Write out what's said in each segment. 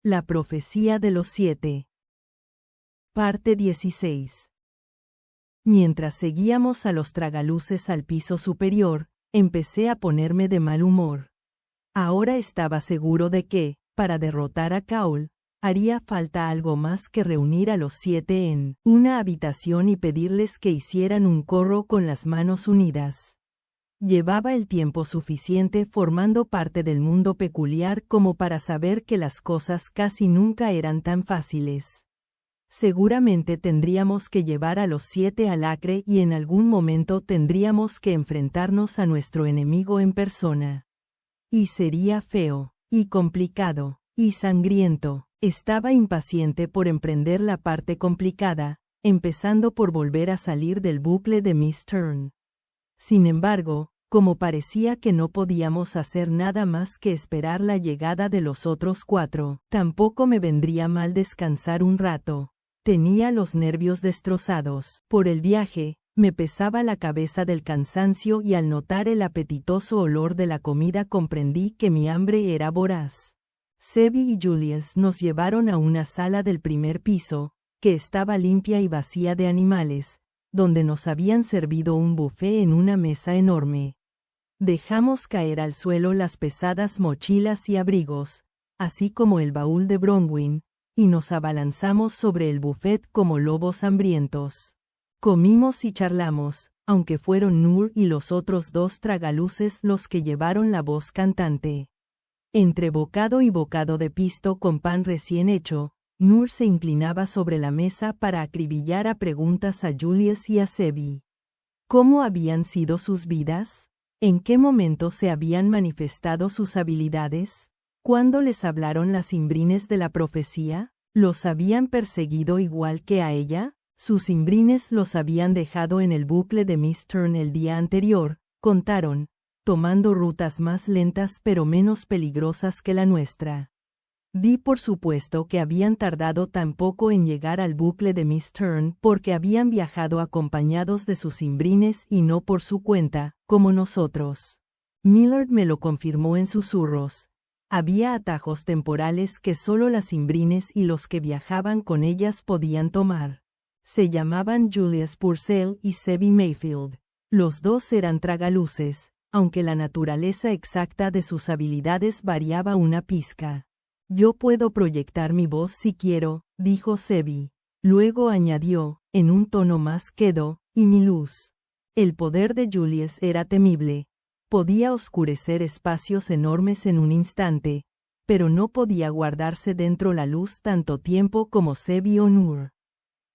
La profecía de los 7. Parte 16. Mientras seguíamos a los tragaluces al piso superior, empecé a ponerme de mal humor. Ahora estaba seguro de que, para derrotar a Caul, haría falta algo más que reunir a los 7 en una habitación y pedirles que hicieran un coro con las manos unidas. Llevaba el tiempo suficiente formando parte del mundo peculiar como para saber que las cosas casi nunca eran tan fáciles. Seguramente tendríamos que llevar a los 7 al Acre y en algún momento tendríamos que enfrentarnos a nuestro enemigo en persona. Y sería feo, y complicado, y sangriento. Estaba impaciente por emprender la parte complicada, empezando por volver a salir del bucle de Miss Turn. Sin embargo, como parecía que no podíamos hacer nada más que esperar la llegada de los otros 4, tampoco me vendría mal descansar un rato. Tenía los nervios destrozados por el viaje, me pesaba la cabeza del cansancio y al notar el apetitoso olor de la comida comprendí que mi hambre era voraz. Zebby y Julius nos llevaron a una sala del primer piso, que estaba limpia y vacía de animales, donde nos habían servido un buffet en una mesa enorme. Dejamos caer al suelo las pesadas mochilas y abrigos, así como el baúl de Bronwyn, y nos abalanzamos sobre el buffet como lobos hambrientos. Comimos y charlamos, aunque fueron Noor y los otros 2 tragaluces los que llevaron la voz cantante. Entre bocado y bocado de pisto con pan recién hecho, Noor se inclinaba sobre la mesa para acribillar a preguntas a Julius y a Zebby. ¿Cómo habían sido sus vidas? ¿En qué momento se habían manifestado sus habilidades? ¿Cuándo les hablaron las imbrines de la profecía? ¿Los habían perseguido igual que a ella? Sus imbrines los habían dejado en el bucle de Miss Turn el día anterior, contaron, tomando rutas más lentas pero menos peligrosas que la nuestra. Di por supuesto que habían tardado tan poco en llegar al bucle de Miss Turn porque habían viajado acompañados de sus imbrines y no por su cuenta, como nosotros. Millard me lo confirmó en susurros. Había atajos temporales que solo las imbrines y los que viajaban con ellas podían tomar. Se llamaban Julius Purcell y Zebby Mayfield. Los 2 eran tragaluces, aunque la naturaleza exacta de sus habilidades variaba una pizca. Yo puedo proyectar mi voz si quiero, dijo Zebby. Luego añadió, en un tono más quedo, y mi luz. El poder de Julius era temible. Podía oscurecer espacios enormes en un instante, pero no podía guardarse dentro la luz tanto tiempo como Zebby o Noor.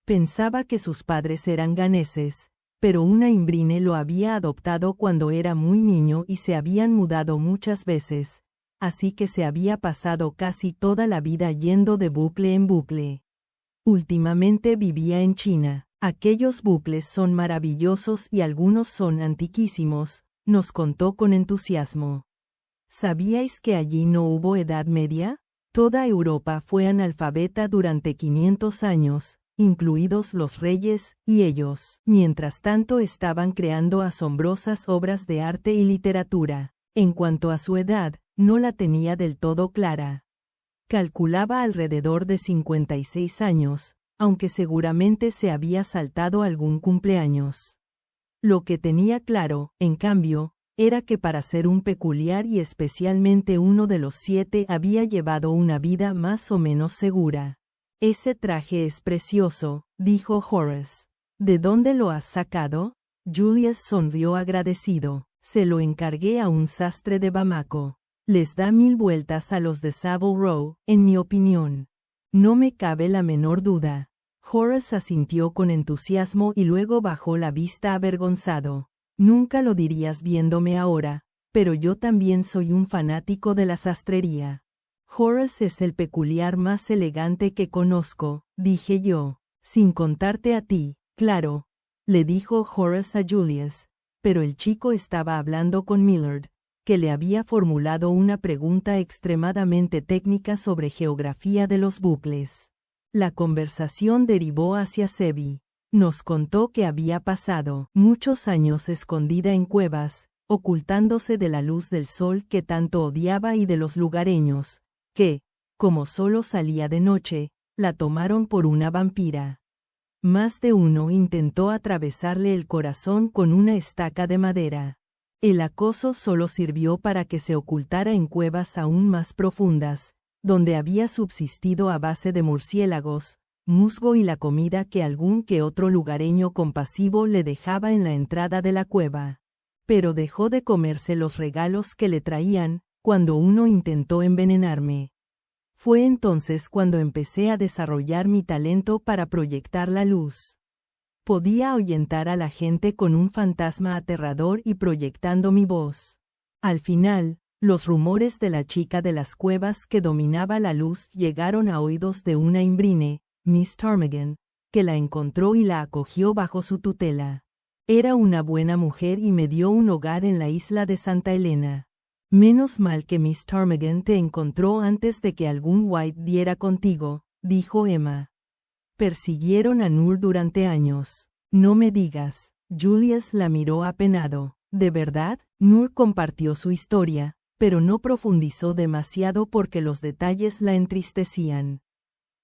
Pensaba que sus padres eran ganeses, pero una imbrine lo había adoptado cuando era muy niño y se habían mudado muchas veces, así que se había pasado casi toda la vida yendo de bucle en bucle. Últimamente vivía en China. Aquellos bucles son maravillosos y algunos son antiquísimos, nos contó con entusiasmo. ¿Sabíais que allí no hubo Edad Media? Toda Europa fue analfabeta durante 500 años, incluidos los reyes, y ellos, mientras tanto, estaban creando asombrosas obras de arte y literatura. En cuanto a su edad, no la tenía del todo clara. Calculaba alrededor de 56 años, aunque seguramente se había saltado algún cumpleaños. Lo que tenía claro, en cambio, era que para ser un peculiar y especialmente uno de los 7 había llevado una vida más o menos segura. Ese traje es precioso, dijo Horace. ¿De dónde lo has sacado? Julius sonrió agradecido. Se lo encargué a un sastre de Bamako. Les da 1000 vueltas a los de Savile Row, en mi opinión. No me cabe la menor duda. Horace asintió con entusiasmo y luego bajó la vista avergonzado. Nunca lo dirías viéndome ahora, pero yo también soy un fanático de la sastrería. Horace es el peculiar más elegante que conozco, dije yo. Sin contarte a ti, claro, le dijo Horace a Julius, pero el chico estaba hablando con Millard, que le había formulado una pregunta extremadamente técnica sobre geografía de los bucles. La conversación derivó hacia Zebby. Nos contó que había pasado muchos años escondida en cuevas, ocultándose de la luz del sol que tanto odiaba y de los lugareños, que, como solo salía de noche, la tomaron por una vampira. Más de uno intentó atravesarle el corazón con una estaca de madera. El acoso solo sirvió para que se ocultara en cuevas aún más profundas, donde había subsistido a base de murciélagos, musgo y la comida que algún que otro lugareño compasivo le dejaba en la entrada de la cueva. Pero dejó de comerse los regalos que le traían, cuando uno intentó envenenarme. Fue entonces cuando empecé a desarrollar mi talento para proyectar la luz. Podía ahuyentar a la gente con un fantasma aterrador y proyectando mi voz. Al final, los rumores de la chica de las cuevas que dominaba la luz llegaron a oídos de una imbrine, Miss Ptarmigan, que la encontró y la acogió bajo su tutela. Era una buena mujer y me dio un hogar en la isla de Santa Elena. Menos mal que Miss Ptarmigan te encontró antes de que algún White diera contigo, dijo Emma. Persiguieron a Noor durante años. No me digas. Julius la miró apenado. ¿De verdad? Noor compartió su historia, pero no profundizó demasiado porque los detalles la entristecían.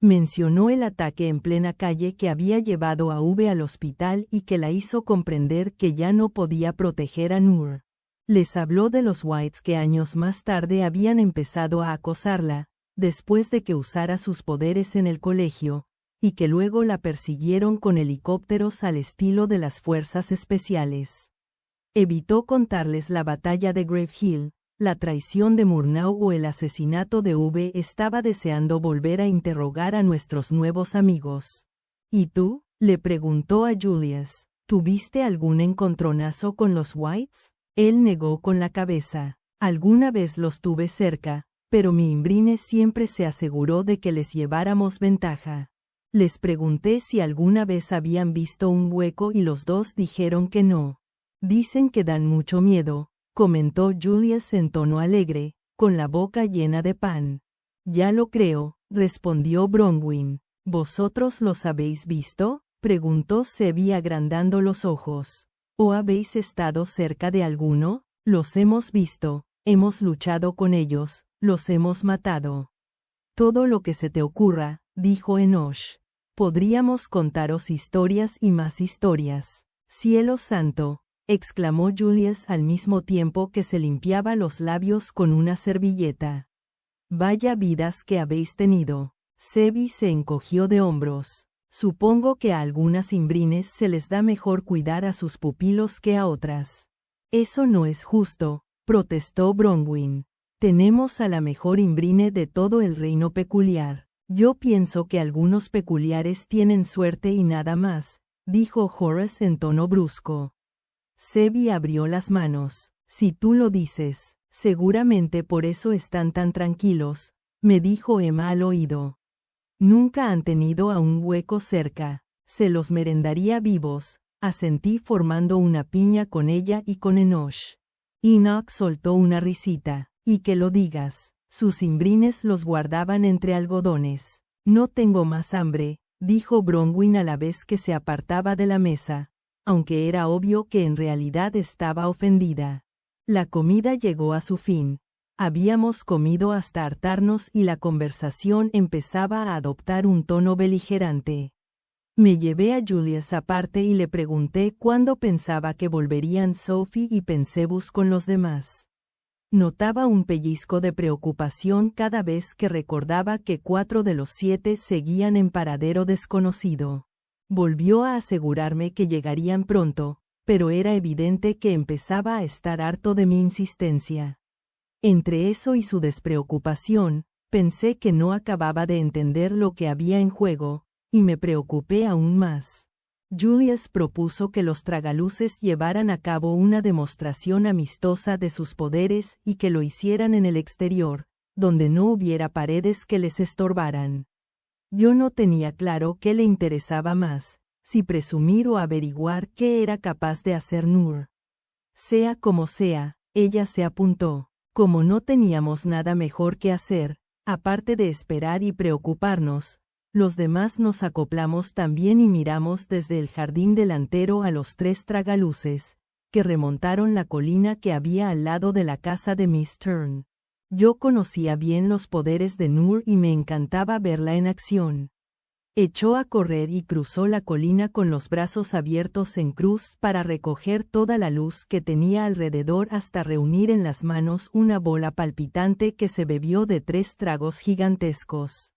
Mencionó el ataque en plena calle que había llevado a V al hospital y que la hizo comprender que ya no podía proteger a Noor. Les habló de los Whites que años más tarde habían empezado a acosarla, después de que usara sus poderes en el colegio, y que luego la persiguieron con helicópteros al estilo de las fuerzas especiales. Evitó contarles la batalla de Grave Hill, la traición de Murnau o el asesinato de V. Estaba deseando volver a interrogar a nuestros nuevos amigos. ¿Y tú? Le preguntó a Julius. ¿Tuviste algún encontronazo con los Whites? Él negó con la cabeza. Alguna vez los tuve cerca, pero mi imbrine siempre se aseguró de que les lleváramos ventaja. Les pregunté si alguna vez habían visto un hueco y los dos dijeron que no. Dicen que dan mucho miedo, comentó Julius en tono alegre, con la boca llena de pan. Ya lo creo, respondió Bronwyn. ¿Vosotros los habéis visto? Preguntó Sebi agrandando los ojos. ¿O habéis estado cerca de alguno? Los hemos visto, hemos luchado con ellos, los hemos matado. Todo lo que se te ocurra, dijo Enoch. Podríamos contaros historias y más historias. Cielo santo, exclamó Julius al mismo tiempo que se limpiaba los labios con una servilleta. Vaya vidas que habéis tenido. Sebi se encogió de hombros. Supongo que a algunas imbrines se les da mejor cuidar a sus pupilos que a otras. Eso no es justo, protestó Bronwyn. Tenemos a la mejor imbrine de todo el reino peculiar. Yo pienso que algunos peculiares tienen suerte y nada más, dijo Horace en tono brusco. Sebi abrió las manos. Si tú lo dices, seguramente por eso están tan tranquilos, me dijo Emma al oído. Nunca han tenido a un hueco cerca. Se los merendaría vivos, asentí formando una piña con ella y con Enoch. Enoch soltó una risita. Y que lo digas. Sus imbrines los guardaban entre algodones. No tengo más hambre, dijo Bronwyn a la vez que se apartaba de la mesa, aunque era obvio que en realidad estaba ofendida. La comida llegó a su fin. Habíamos comido hasta hartarnos y la conversación empezaba a adoptar un tono beligerante. Me llevé a Julius aparte y le pregunté cuándo pensaba que volverían Sophie y Pensebus con los demás. Notaba un pellizco de preocupación cada vez que recordaba que 4 de los 7 seguían en paradero desconocido. Volvió a asegurarme que llegarían pronto, pero era evidente que empezaba a estar harto de mi insistencia. Entre eso y su despreocupación, pensé que no acababa de entender lo que había en juego, y me preocupé aún más. Julius propuso que los tragaluces llevaran a cabo una demostración amistosa de sus poderes y que lo hicieran en el exterior, donde no hubiera paredes que les estorbaran. Yo no tenía claro qué le interesaba más, si presumir o averiguar qué era capaz de hacer Noor. Sea como sea, ella se apuntó. Como no teníamos nada mejor que hacer, aparte de esperar y preocuparnos, los demás nos acoplamos también y miramos desde el jardín delantero a los 3 tragaluces, que remontaron la colina que había al lado de la casa de Miss Turn. Yo conocía bien los poderes de Noor y me encantaba verla en acción. Echó a correr y cruzó la colina con los brazos abiertos en cruz para recoger toda la luz que tenía alrededor hasta reunir en las manos una bola palpitante que se bebió de 3 tragos gigantescos.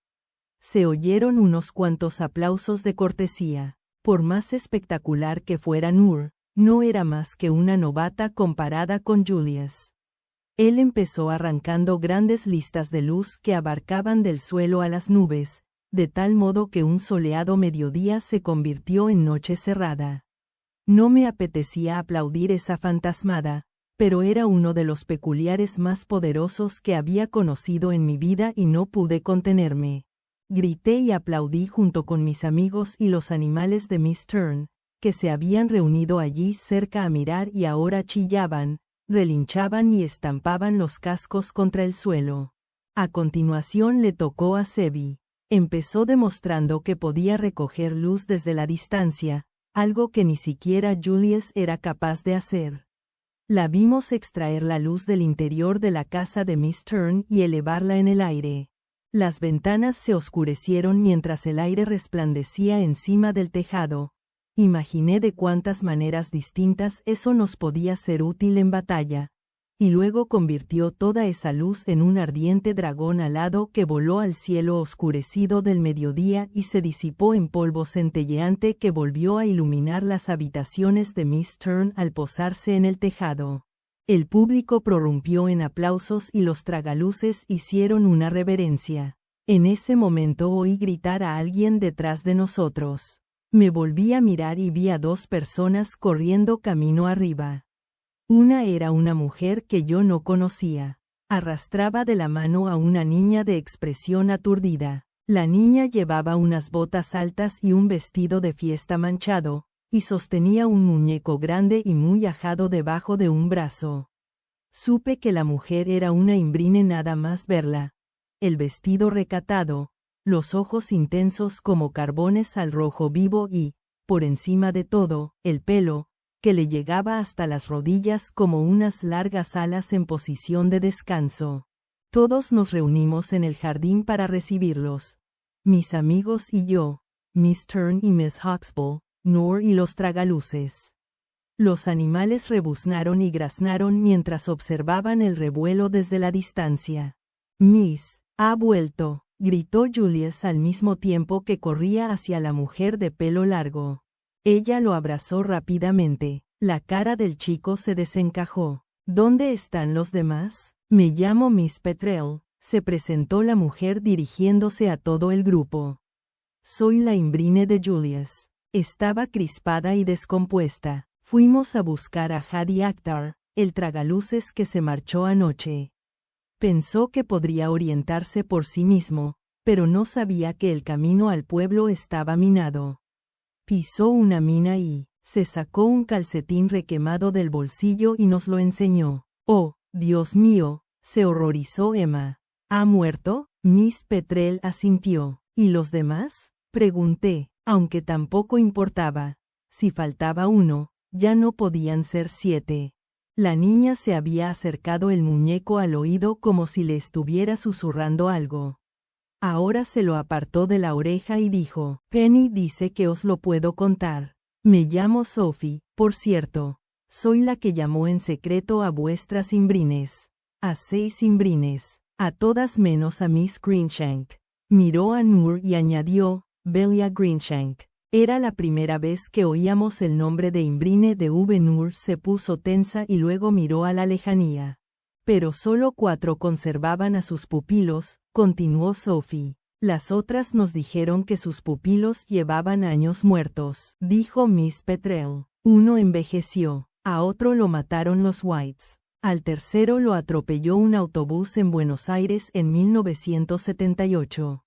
Se oyeron unos cuantos aplausos de cortesía. Por más espectacular que fuera Noor, no era más que una novata comparada con Julius. Él empezó arrancando grandes listas de luz que abarcaban del suelo a las nubes, de tal modo que un soleado mediodía se convirtió en noche cerrada. No me apetecía aplaudir esa fantasmada, pero era uno de los peculiares más poderosos que había conocido en mi vida y no pude contenerme. Grité y aplaudí junto con mis amigos y los animales de Miss Turn, que se habían reunido allí cerca a mirar y ahora chillaban, relinchaban y estampaban los cascos contra el suelo. A continuación le tocó a Sebi. Empezó demostrando que podía recoger luz desde la distancia, algo que ni siquiera Julius era capaz de hacer. La vimos extraer la luz del interior de la casa de Miss Turn y elevarla en el aire. Las ventanas se oscurecieron mientras el aire resplandecía encima del tejado. Imaginé de cuántas maneras distintas eso nos podía ser útil en batalla. Y luego convirtió toda esa luz en un ardiente dragón alado que voló al cielo oscurecido del mediodía y se disipó en polvo centelleante que volvió a iluminar las habitaciones de Miss Turn al posarse en el tejado. El público prorrumpió en aplausos y los tragaluces hicieron una reverencia. En ese momento oí gritar a alguien detrás de nosotros. Me volví a mirar y vi a 2 personas corriendo camino arriba. Una era una mujer que yo no conocía. Arrastraba de la mano a una niña de expresión aturdida. La niña llevaba unas botas altas y un vestido de fiesta manchado, y sostenía un muñeco grande y muy ajado debajo de un brazo. Supe que la mujer era una Imbrine nada más verla. El vestido recatado, los ojos intensos como carbones al rojo vivo y, por encima de todo, el pelo, que le llegaba hasta las rodillas como unas largas alas en posición de descanso. Todos nos reunimos en el jardín para recibirlos. Mis amigos y yo, Miss Turn y Miss Huxtable, Noor y los tragaluces. Los animales rebuznaron y graznaron mientras observaban el revuelo desde la distancia. Miss, ha vuelto, gritó Julius al mismo tiempo que corría hacia la mujer de pelo largo. Ella lo abrazó rápidamente. La cara del chico se desencajó. ¿Dónde están los demás? Me llamo Miss Petrel, se presentó la mujer dirigiéndose a todo el grupo. Soy la Imbrine de Julius. Estaba crispada y descompuesta. Fuimos a buscar a Hadi Akhtar, el tragaluces que se marchó anoche. Pensó que podría orientarse por sí mismo, pero no sabía que el camino al pueblo estaba minado. Pisó una mina y se sacó un calcetín requemado del bolsillo y nos lo enseñó. «Oh, Dios mío», se horrorizó Emma. «¿Ha muerto?» Miss Petrel asintió. «¿Y los demás?», pregunté, aunque tampoco importaba. Si faltaba uno, ya no podían ser 7. La niña se había acercado el muñeco al oído como si le estuviera susurrando algo. Ahora se lo apartó de la oreja y dijo, «Penny dice que os lo puedo contar. Me llamo Sophie, por cierto. Soy la que llamó en secreto a vuestras Imbrines. A 6 Imbrines, a todas menos a Miss Greenshank». Miró a Noor y añadió, «Belia Greenshank». Era la primera vez que oíamos el nombre de Imbrine de Noor se puso tensa y luego miró a la lejanía. «Pero solo 4 conservaban a sus pupilos», continuó Sophie. «Las otras nos dijeron que sus pupilos llevaban años muertos», dijo Miss Petrel. «Uno envejeció, a otro lo mataron los Whites. Al tercero lo atropelló un autobús en Buenos Aires en 1978.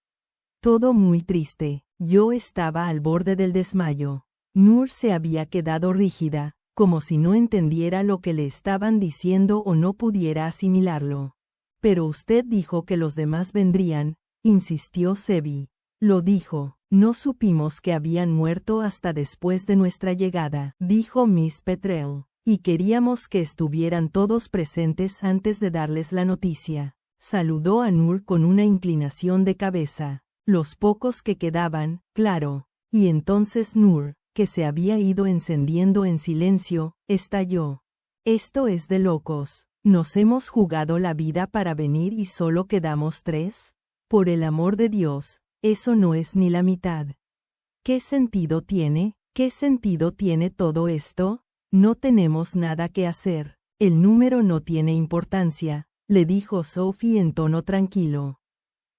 Todo muy triste. Yo estaba al borde del desmayo». Noor se había quedado rígida, como si no entendiera lo que le estaban diciendo o no pudiera asimilarlo. «Pero usted dijo que los demás vendrían», insistió Sebi. «Lo dijo. No supimos que habían muerto hasta después de nuestra llegada», dijo Miss Petrel. «Y queríamos que estuvieran todos presentes antes de darles la noticia». saludó a Nur con una inclinación de cabeza. Los pocos que quedaban, claro. Y entonces Nur, que se había ido encendiendo en silencio, estalló. Esto es de locos. ¿Nos hemos jugado la vida para venir y solo quedamos 3? Por el amor de Dios, eso no es ni la mitad. ¿Qué sentido tiene? ¿Qué sentido tiene todo esto? No tenemos nada que hacer. El número no tiene importancia, le dijo Sophie en tono tranquilo.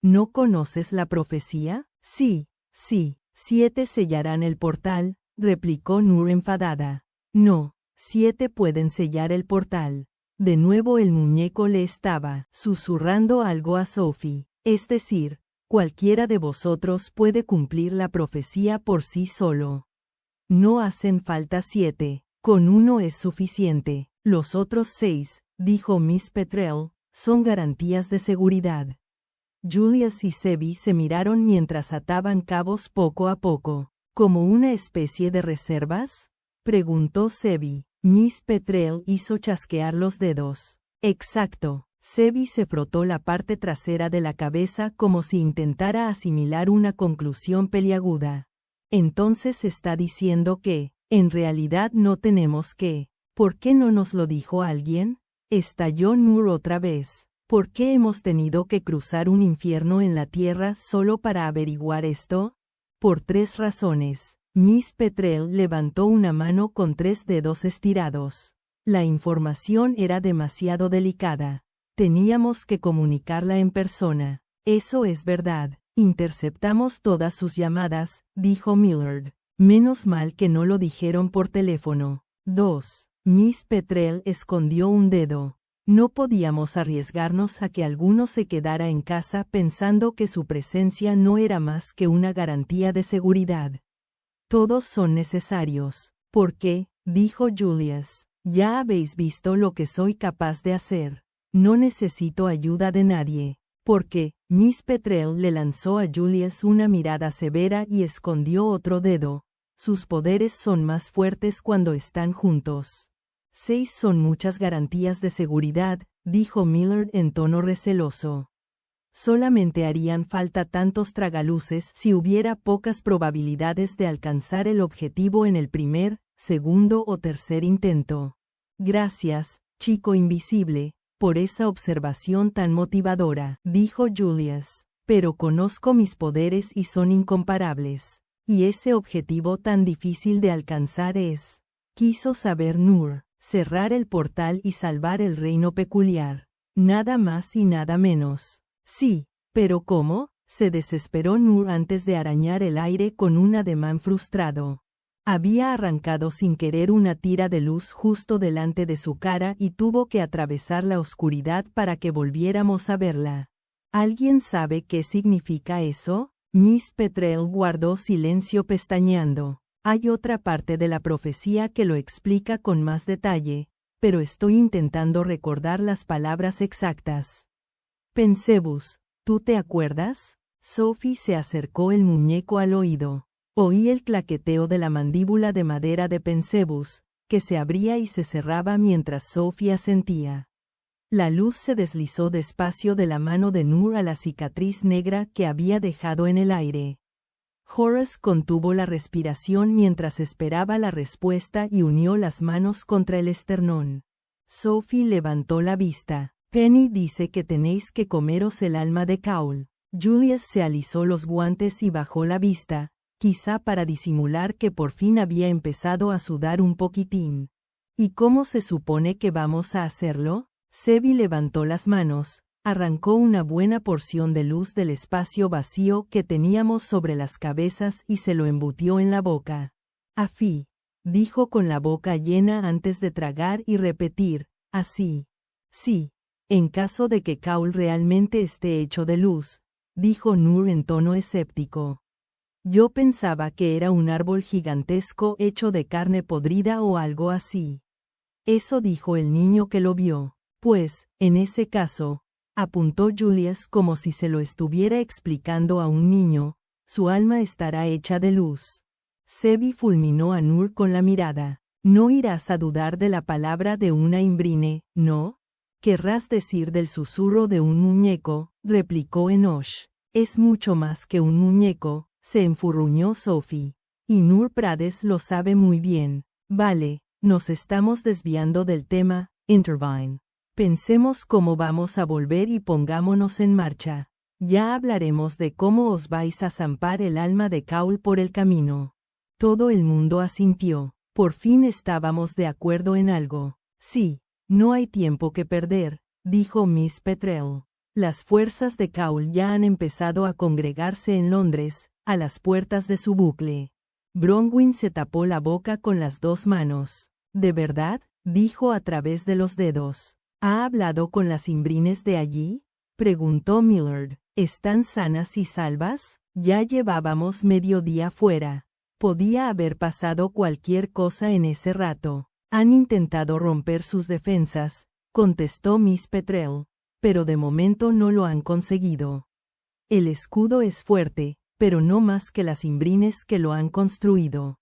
¿No conoces la profecía? Sí, 7 sellarán el portal, replicó Nur enfadada. No, 7 pueden sellar el portal. De nuevo el muñeco le estaba susurrando algo a Sophie, es decir, cualquiera de vosotros puede cumplir la profecía por sí solo. No hacen falta 7, con uno es suficiente. Los otros 6, dijo Miss Petrel, son garantías de seguridad. Julius y Sebi se miraron mientras ataban cabos poco a poco. ¿Como una especie de reservas?, preguntó Sebi. Miss Petrel hizo chasquear los dedos. Exacto. Sebi se frotó la parte trasera de la cabeza como si intentara asimilar una conclusión peliaguda. Entonces está diciendo que, en realidad no tenemos que. ¿Por qué no nos lo dijo alguien? Estalló Nur otra vez. ¿Por qué hemos tenido que cruzar un infierno en la tierra solo para averiguar esto? Por 3 razones. Miss Petrel levantó una mano con 3 dedos estirados. La información era demasiado delicada. Teníamos que comunicarla en persona. Eso es verdad. Interceptamos todas sus llamadas, dijo Millard. Menos mal que no lo dijeron por teléfono. 2. Miss Petrel escondió un dedo. No podíamos arriesgarnos a que alguno se quedara en casa pensando que su presencia no era más que una garantía de seguridad. Todos son necesarios. ¿Por qué?, dijo Julius. Ya habéis visto lo que soy capaz de hacer. No necesito ayuda de nadie. Porque, Miss Petrel le lanzó a Julius una mirada severa y escondió otro dedo. Sus poderes son más fuertes cuando están juntos. 6 son muchas garantías de seguridad, dijo Millard en tono receloso. Solamente harían falta tantos tragaluces si hubiera pocas probabilidades de alcanzar el objetivo en el primer, segundo o tercer intento. Gracias, chico invisible, por esa observación tan motivadora, dijo Julius. Pero conozco mis poderes y son incomparables. Y ese objetivo tan difícil de alcanzar es, quiso saber Nur, cerrar el portal y salvar el reino peculiar. Nada más y nada menos. Sí, pero ¿cómo?, se desesperó Nur antes de arañar el aire con un ademán frustrado. Había arrancado sin querer una tira de luz justo delante de su cara y tuvo que atravesar la oscuridad para que volviéramos a verla. ¿Alguien sabe qué significa eso? Miss Petrel guardó silencio pestañeando. Hay otra parte de la profecía que lo explica con más detalle, pero estoy intentando recordar las palabras exactas. Pensebus, ¿tú te acuerdas? Sophie se acercó el muñeco al oído. Oí el claqueteo de la mandíbula de madera de Pensebus, que se abría y se cerraba mientras Sophie asentía. La luz se deslizó despacio de la mano de Nur a la cicatriz negra que había dejado en el aire. Horace contuvo la respiración mientras esperaba la respuesta y unió las manos contra el esternón. Sophie levantó la vista. Penny dice que tenéis que comeros el alma de Caul. Julius se alisó los guantes y bajó la vista, quizá para disimular que por fin había empezado a sudar un poquitín. ¿Y cómo se supone que vamos a hacerlo? Sebi levantó las manos, arrancó una buena porción de luz del espacio vacío que teníamos sobre las cabezas y se lo embutió en la boca. Afí, dijo con la boca llena antes de tragar y repetir, así. Sí. En caso de que Caul realmente esté hecho de luz, dijo Nur en tono escéptico. Yo pensaba que era un árbol gigantesco hecho de carne podrida o algo así. Eso dijo el niño que lo vio. Pues, en ese caso, apuntó Julius como si se lo estuviera explicando a un niño, su alma estará hecha de luz. Sebi fulminó a Nur con la mirada. No irás a dudar de la palabra de una imbrine, ¿no? Querrás decir del susurro de un muñeco, replicó Enoch. Es mucho más que un muñeco, se enfurruñó Sophie. Y Nur Prades lo sabe muy bien. Vale, nos estamos desviando del tema, Intervine. Pensemos cómo vamos a volver y pongámonos en marcha. Ya hablaremos de cómo os vais a zampar el alma de Caul por el camino. Todo el mundo asintió. Por fin estábamos de acuerdo en algo. Sí, no hay tiempo que perder, dijo Miss Petrel. Las fuerzas de Caul ya han empezado a congregarse en Londres, a las puertas de su bucle. Bronwyn se tapó la boca con las dos manos. ¿De verdad?, dijo a través de los dedos. ¿Ha hablado con las imbrines de allí?, preguntó Millard. ¿Están sanas y salvas? Ya llevábamos medio día fuera. Podía haber pasado cualquier cosa en ese rato. Han intentado romper sus defensas, contestó Miss Petrel, pero de momento no lo han conseguido. El escudo es fuerte, pero no más que las imbrines que lo han construido.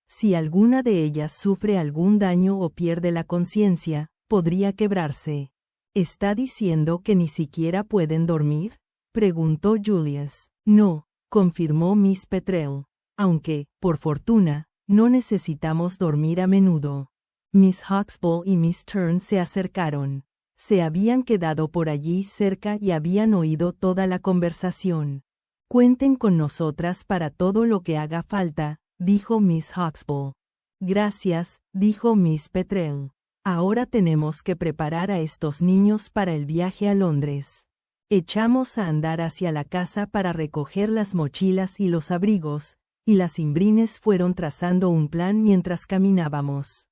Si alguna de ellas sufre algún daño o pierde la conciencia, podría quebrarse. ¿Está diciendo que ni siquiera pueden dormir?, preguntó Julius. No, confirmó Miss Petrel. Aunque, por fortuna, no necesitamos dormir a menudo. Miss Huxtable y Miss Turn se acercaron. Se habían quedado por allí cerca y habían oído toda la conversación. Cuenten con nosotras para todo lo que haga falta, dijo Miss Huxtable. Gracias, dijo Miss Petrel. Ahora tenemos que preparar a estos niños para el viaje a Londres. Echamos a andar hacia la casa para recoger las mochilas y los abrigos, y las imbrines fueron trazando un plan mientras caminábamos.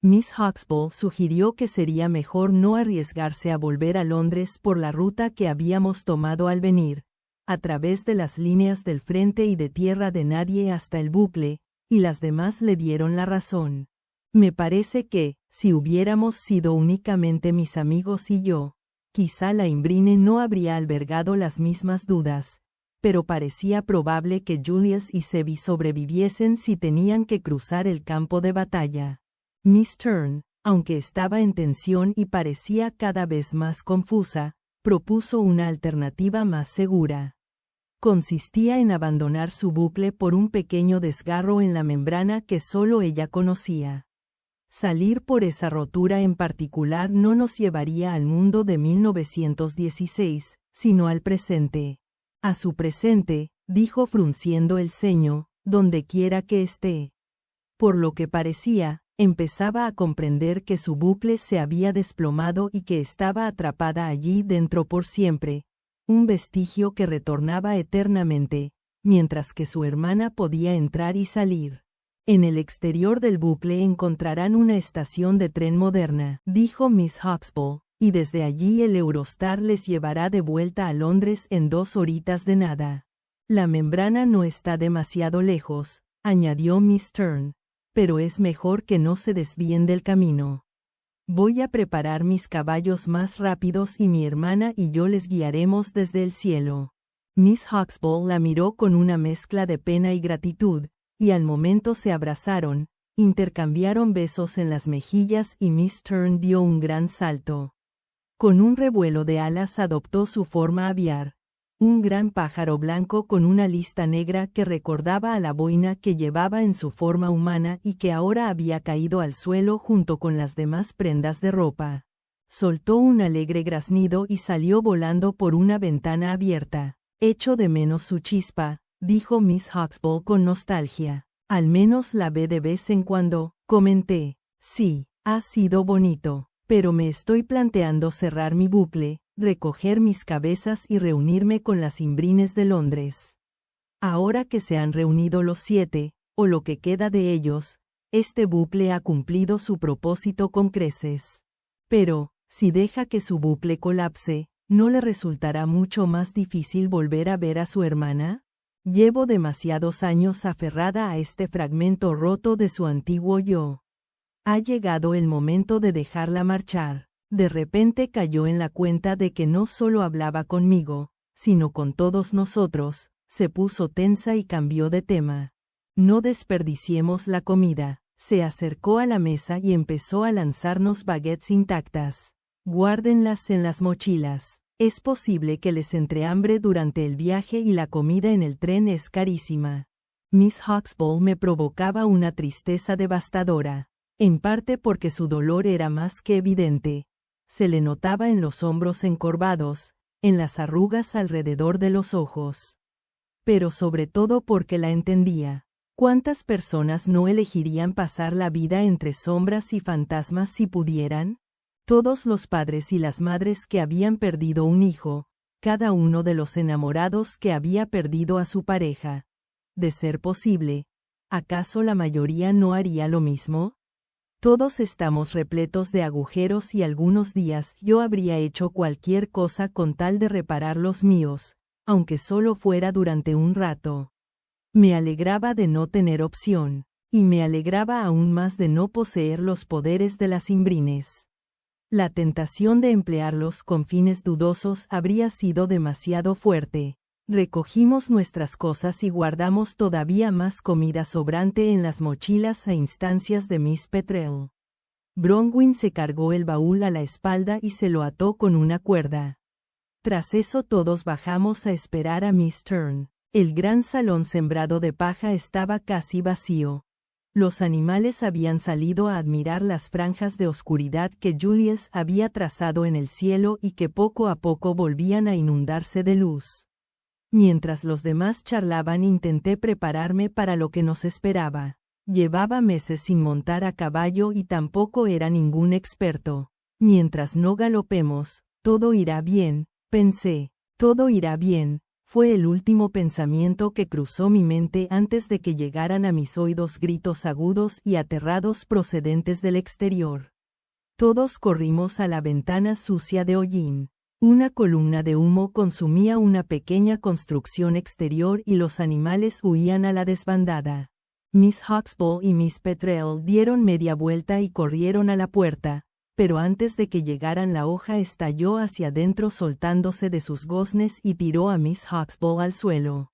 Miss Huxtable sugirió que sería mejor no arriesgarse a volver a Londres por la ruta que habíamos tomado al venir, a través de las líneas del frente y de tierra de nadie hasta el bucle, y las demás le dieron la razón. Me parece que, si hubiéramos sido únicamente mis amigos y yo, quizá la imbrine no habría albergado las mismas dudas, pero parecía probable que Julius y Sebi sobreviviesen si tenían que cruzar el campo de batalla. Miss Turn, aunque estaba en tensión y parecía cada vez más confusa, propuso una alternativa más segura. Consistía en abandonar su bucle por un pequeño desgarro en la membrana que solo ella conocía. Salir por esa rotura en particular no nos llevaría al mundo de 1916, sino al presente. A su presente, dijo frunciendo el ceño, donde quiera que esté. Por lo que parecía, empezaba a comprender que su bucle se había desplomado y que estaba atrapada allí dentro por siempre, un vestigio que retornaba eternamente, mientras que su hermana podía entrar y salir. En el exterior del bucle encontrarán una estación de tren moderna, dijo Miss Huxtable, y desde allí el Eurostar les llevará de vuelta a Londres en 2 horitas de nada. La membrana no está demasiado lejos, añadió Miss Turn, pero es mejor que no se desvíen del camino. Voy a preparar mis caballos más rápidos y mi hermana y yo les guiaremos desde el cielo. Miss Huxtable la miró con una mezcla de pena y gratitud, y al momento se abrazaron, intercambiaron besos en las mejillas y Miss Turn dio un gran salto. Con un revuelo de alas adoptó su forma aviar. Un gran pájaro blanco con una lista negra que recordaba a la boina que llevaba en su forma humana y que ahora había caído al suelo junto con las demás prendas de ropa. Soltó un alegre graznido y salió volando por una ventana abierta. Echo de menos su chispa, dijo Miss Huxtable con nostalgia. Al menos la ve de vez en cuando, comenté. Sí, ha sido bonito, pero me estoy planteando cerrar mi bucle, recoger mis cabezas y reunirme con las imbrines de Londres. Ahora que se han reunido los 7, o lo que queda de ellos, este bucle ha cumplido su propósito con creces. Pero, si deja que su bucle colapse, ¿no le resultará mucho más difícil volver a ver a su hermana? Llevo demasiados años aferrada a este fragmento roto de su antiguo yo. Ha llegado el momento de dejarla marchar. De repente cayó en la cuenta de que no solo hablaba conmigo, sino con todos nosotros, se puso tensa y cambió de tema. No desperdiciemos la comida. Se acercó a la mesa y empezó a lanzarnos baguettes intactas. Guárdenlas en las mochilas. Es posible que les entre hambre durante el viaje y la comida en el tren es carísima. Miss Huxtable me provocaba una tristeza devastadora, en parte porque su dolor era más que evidente. Se le notaba en los hombros encorvados, en las arrugas alrededor de los ojos. Pero sobre todo porque la entendía. ¿Cuántas personas no elegirían pasar la vida entre sombras y fantasmas si pudieran? Todos los padres y las madres que habían perdido un hijo, cada uno de los enamorados que había perdido a su pareja. De ser posible, ¿acaso la mayoría no haría lo mismo? Todos estamos repletos de agujeros y algunos días yo habría hecho cualquier cosa con tal de reparar los míos, aunque solo fuera durante un rato. Me alegraba de no tener opción, y me alegraba aún más de no poseer los poderes de las Imbrines. La tentación de emplearlos con fines dudosos habría sido demasiado fuerte. Recogimos nuestras cosas y guardamos todavía más comida sobrante en las mochilas a instancias de Miss Petrel. Bronwyn se cargó el baúl a la espalda y se lo ató con una cuerda. Tras eso todos bajamos a esperar a Miss Turn. El gran salón sembrado de paja estaba casi vacío. Los animales habían salido a admirar las franjas de oscuridad que Julius había trazado en el cielo y que poco a poco volvían a inundarse de luz. Mientras los demás charlaban intenté prepararme para lo que nos esperaba. Llevaba meses sin montar a caballo y tampoco era ningún experto. Mientras no galopemos, todo irá bien, pensé. Todo irá bien, fue el último pensamiento que cruzó mi mente antes de que llegaran a mis oídos gritos agudos y aterrados procedentes del exterior. Todos corrimos a la ventana sucia de hollín. Una columna de humo consumía una pequeña construcción exterior y los animales huían a la desbandada. Miss Huxtable y Miss Petrel dieron media vuelta y corrieron a la puerta, pero antes de que llegaran la hoja estalló hacia adentro soltándose de sus goznes y tiró a Miss Huxtable al suelo.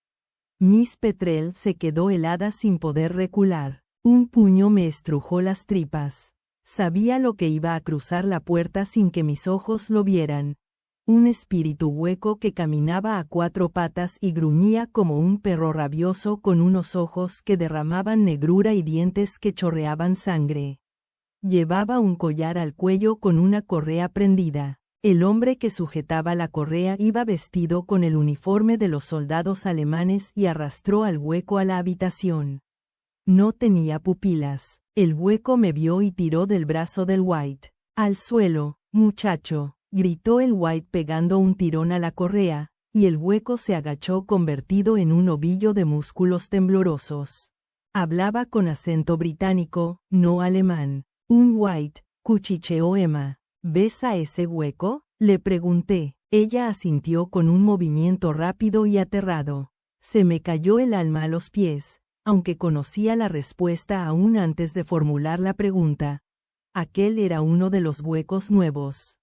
Miss Petrel se quedó helada sin poder recular. Un puño me estrujó las tripas. Sabía lo que iba a cruzar la puerta sin que mis ojos lo vieran. Un espíritu hueco que caminaba a cuatro patas y gruñía como un perro rabioso con unos ojos que derramaban negrura y dientes que chorreaban sangre. Llevaba un collar al cuello con una correa prendida. El hombre que sujetaba la correa iba vestido con el uniforme de los soldados alemanes y arrastró al hueco a la habitación. No tenía pupilas. El hueco me vio y tiró del brazo del White. Al suelo, muchacho, gritó el White pegando un tirón a la correa, y el hueco se agachó convertido en un ovillo de músculos temblorosos. Hablaba con acento británico, no alemán. Un White, cuchicheó Emma. ¿Ves a ese hueco? Le pregunté. Ella asintió con un movimiento rápido y aterrado. Se me cayó el alma a los pies, aunque conocía la respuesta aún antes de formular la pregunta. Aquel era uno de los huecos nuevos.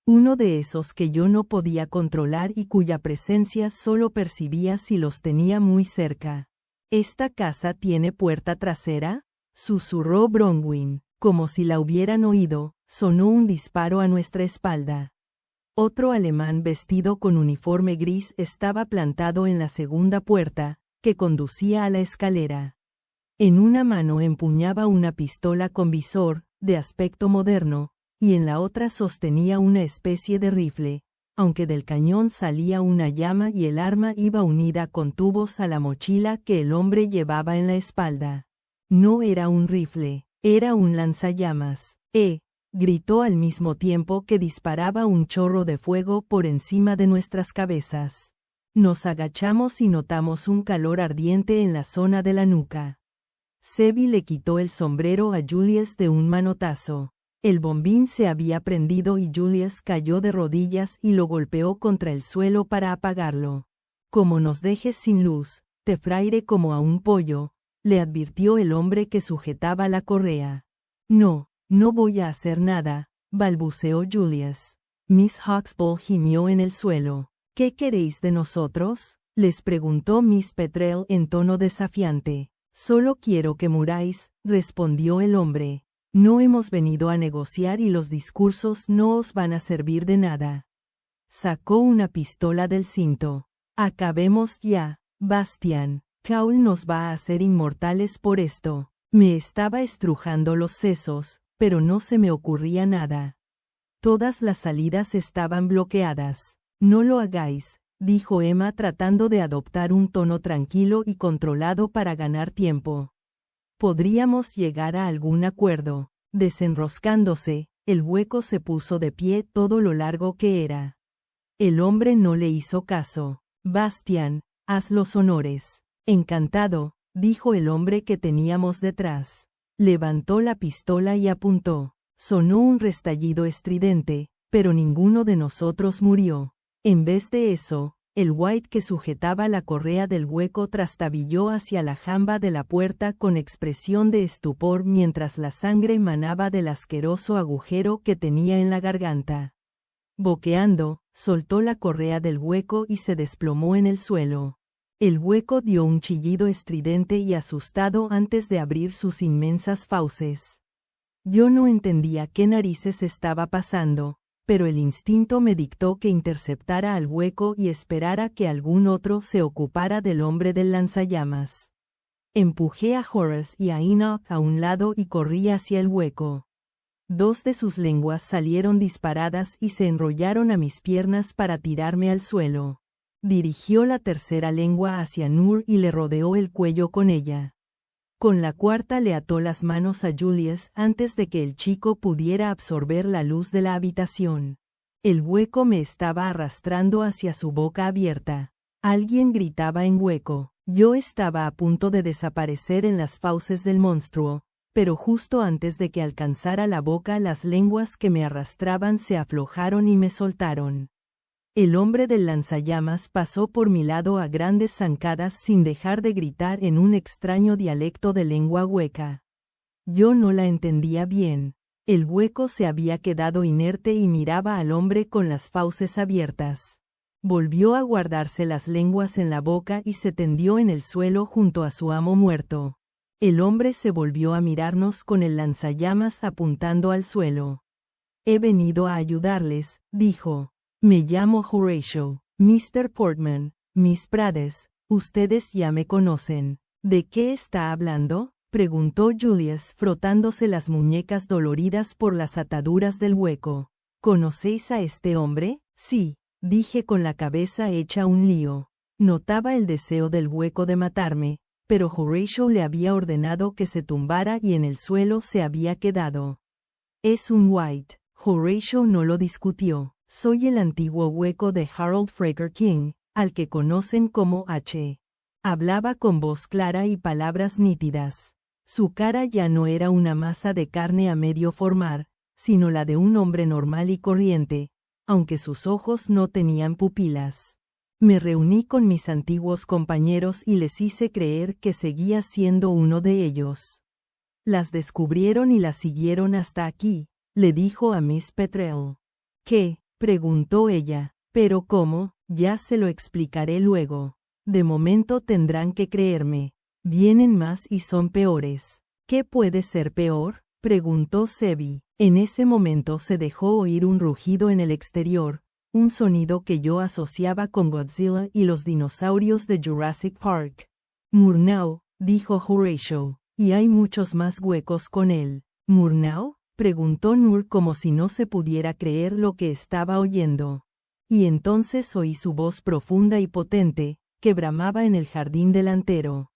Uno de esos que yo no podía controlar y cuya presencia solo percibía si los tenía muy cerca. ¿Esta casa tiene puerta trasera?, susurró Bronwyn. Como si la hubieran oído, sonó un disparo a nuestra espalda. Otro alemán vestido con uniforme gris estaba plantado en la segunda puerta, que conducía a la escalera. En una mano empuñaba una pistola con visor, de aspecto moderno, y en la otra sostenía una especie de rifle, aunque del cañón salía una llama y el arma iba unida con tubos a la mochila que el hombre llevaba en la espalda. No era un rifle, era un lanzallamas. Gritó al mismo tiempo que disparaba un chorro de fuego por encima de nuestras cabezas. Nos agachamos y notamos un calor ardiente en la zona de la nuca. Sebi le quitó el sombrero a Julius de un manotazo. El bombín se había prendido y Julius cayó de rodillas y lo golpeó contra el suelo para apagarlo. Como nos dejes sin luz, te fraire como a un pollo, le advirtió el hombre que sujetaba la correa. No voy a hacer nada, balbuceó Julius. Miss Huxtable gimió en el suelo. ¿Qué queréis de nosotros?, les preguntó Miss Petrel en tono desafiante. Solo quiero que muráis, respondió el hombre. No hemos venido a negociar y los discursos no os van a servir de nada. Sacó una pistola del cinto. Acabemos ya, Bastian. Caul nos va a hacer inmortales por esto. Me estaba estrujando los sesos, pero no se me ocurría nada. Todas las salidas estaban bloqueadas. No lo hagáis, dijo Emma tratando de adoptar un tono tranquilo y controlado para ganar tiempo. Podríamos llegar a algún acuerdo. Desenroscándose, el hueco se puso de pie todo lo largo que era. El hombre no le hizo caso. Bastian, haz los honores. Encantado, dijo el hombre que teníamos detrás. Levantó la pistola y apuntó. Sonó un restallido estridente, pero ninguno de nosotros murió. En vez de eso, el White que sujetaba la correa del hueco trastabilló hacia la jamba de la puerta con expresión de estupor mientras la sangre manaba del asqueroso agujero que tenía en la garganta. Boqueando, soltó la correa del hueco y se desplomó en el suelo. El hueco dio un chillido estridente y asustado antes de abrir sus inmensas fauces. Yo no entendía qué narices estaba pasando, pero el instinto me dictó que interceptara al hueco y esperara que algún otro se ocupara del hombre del lanzallamas. Empujé a Horace y a Enoch a un lado y corrí hacia el hueco. Dos de sus lenguas salieron disparadas y se enrollaron a mis piernas para tirarme al suelo. Dirigió la tercera lengua hacia Nur y le rodeó el cuello con ella. Con la cuarta le ató las manos a Julius antes de que el chico pudiera absorber la luz de la habitación. El hueco me estaba arrastrando hacia su boca abierta. Alguien gritaba en hueco. Yo estaba a punto de desaparecer en las fauces del monstruo, pero justo antes de que alcanzara la boca las lenguas que me arrastraban se aflojaron y me soltaron. El hombre del lanzallamas pasó por mi lado a grandes zancadas sin dejar de gritar en un extraño dialecto de lengua hueca. Yo no la entendía bien. El hueco se había quedado inerte y miraba al hombre con las fauces abiertas. Volvió a guardarse las lenguas en la boca y se tendió en el suelo junto a su amo muerto. El hombre se volvió a mirarnos con el lanzallamas apuntando al suelo. He venido a ayudarles, dijo. Me llamo Horatio. Mr. Portman, Miss Prades, ustedes ya me conocen. ¿De qué está hablando?, preguntó Julius frotándose las muñecas doloridas por las ataduras del hueco. ¿Conocéis a este hombre? Sí, dije con la cabeza hecha un lío. Notaba el deseo del hueco de matarme, pero Horatio le había ordenado que se tumbara y en el suelo se había quedado. Es un White. Horatio no lo discutió. Soy el antiguo hueco de Harold Fraker King, al que conocen como H. Hablaba con voz clara y palabras nítidas. Su cara ya no era una masa de carne a medio formar, sino la de un hombre normal y corriente, aunque sus ojos no tenían pupilas. Me reuní con mis antiguos compañeros y les hice creer que seguía siendo uno de ellos. Las descubrieron y las siguieron hasta aquí, le dijo a Miss Petrel. ¿Qué?, preguntó ella. ¿Pero cómo? Ya se lo explicaré luego. De momento tendrán que creerme. Vienen más y son peores. ¿Qué puede ser peor?, preguntó Sebi. En ese momento se dejó oír un rugido en el exterior, un sonido que yo asociaba con Godzilla y los dinosaurios de Jurassic Park. Murnau, dijo Horatio, y hay muchos más huecos con él. ¿Murnau?, preguntó Nur como si no se pudiera creer lo que estaba oyendo. Y entonces oí su voz profunda y potente, que bramaba en el jardín delantero.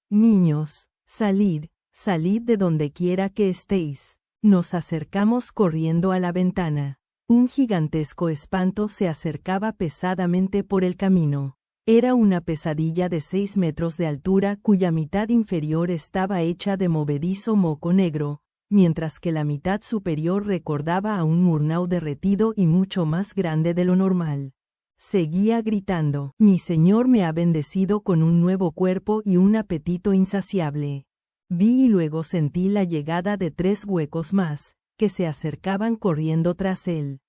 Niños, salid, salid de donde quiera que estéis. Nos acercamos corriendo a la ventana. Un gigantesco espanto se acercaba pesadamente por el camino. Era una pesadilla de 6 metros de altura cuya mitad inferior estaba hecha de movedizo moco negro, mientras que la mitad superior recordaba a un Murnau derretido y mucho más grande de lo normal. Seguía gritando, mi señor me ha bendecido con un nuevo cuerpo y un apetito insaciable. Vi y luego sentí la llegada de 3 huecos más, que se acercaban corriendo tras él.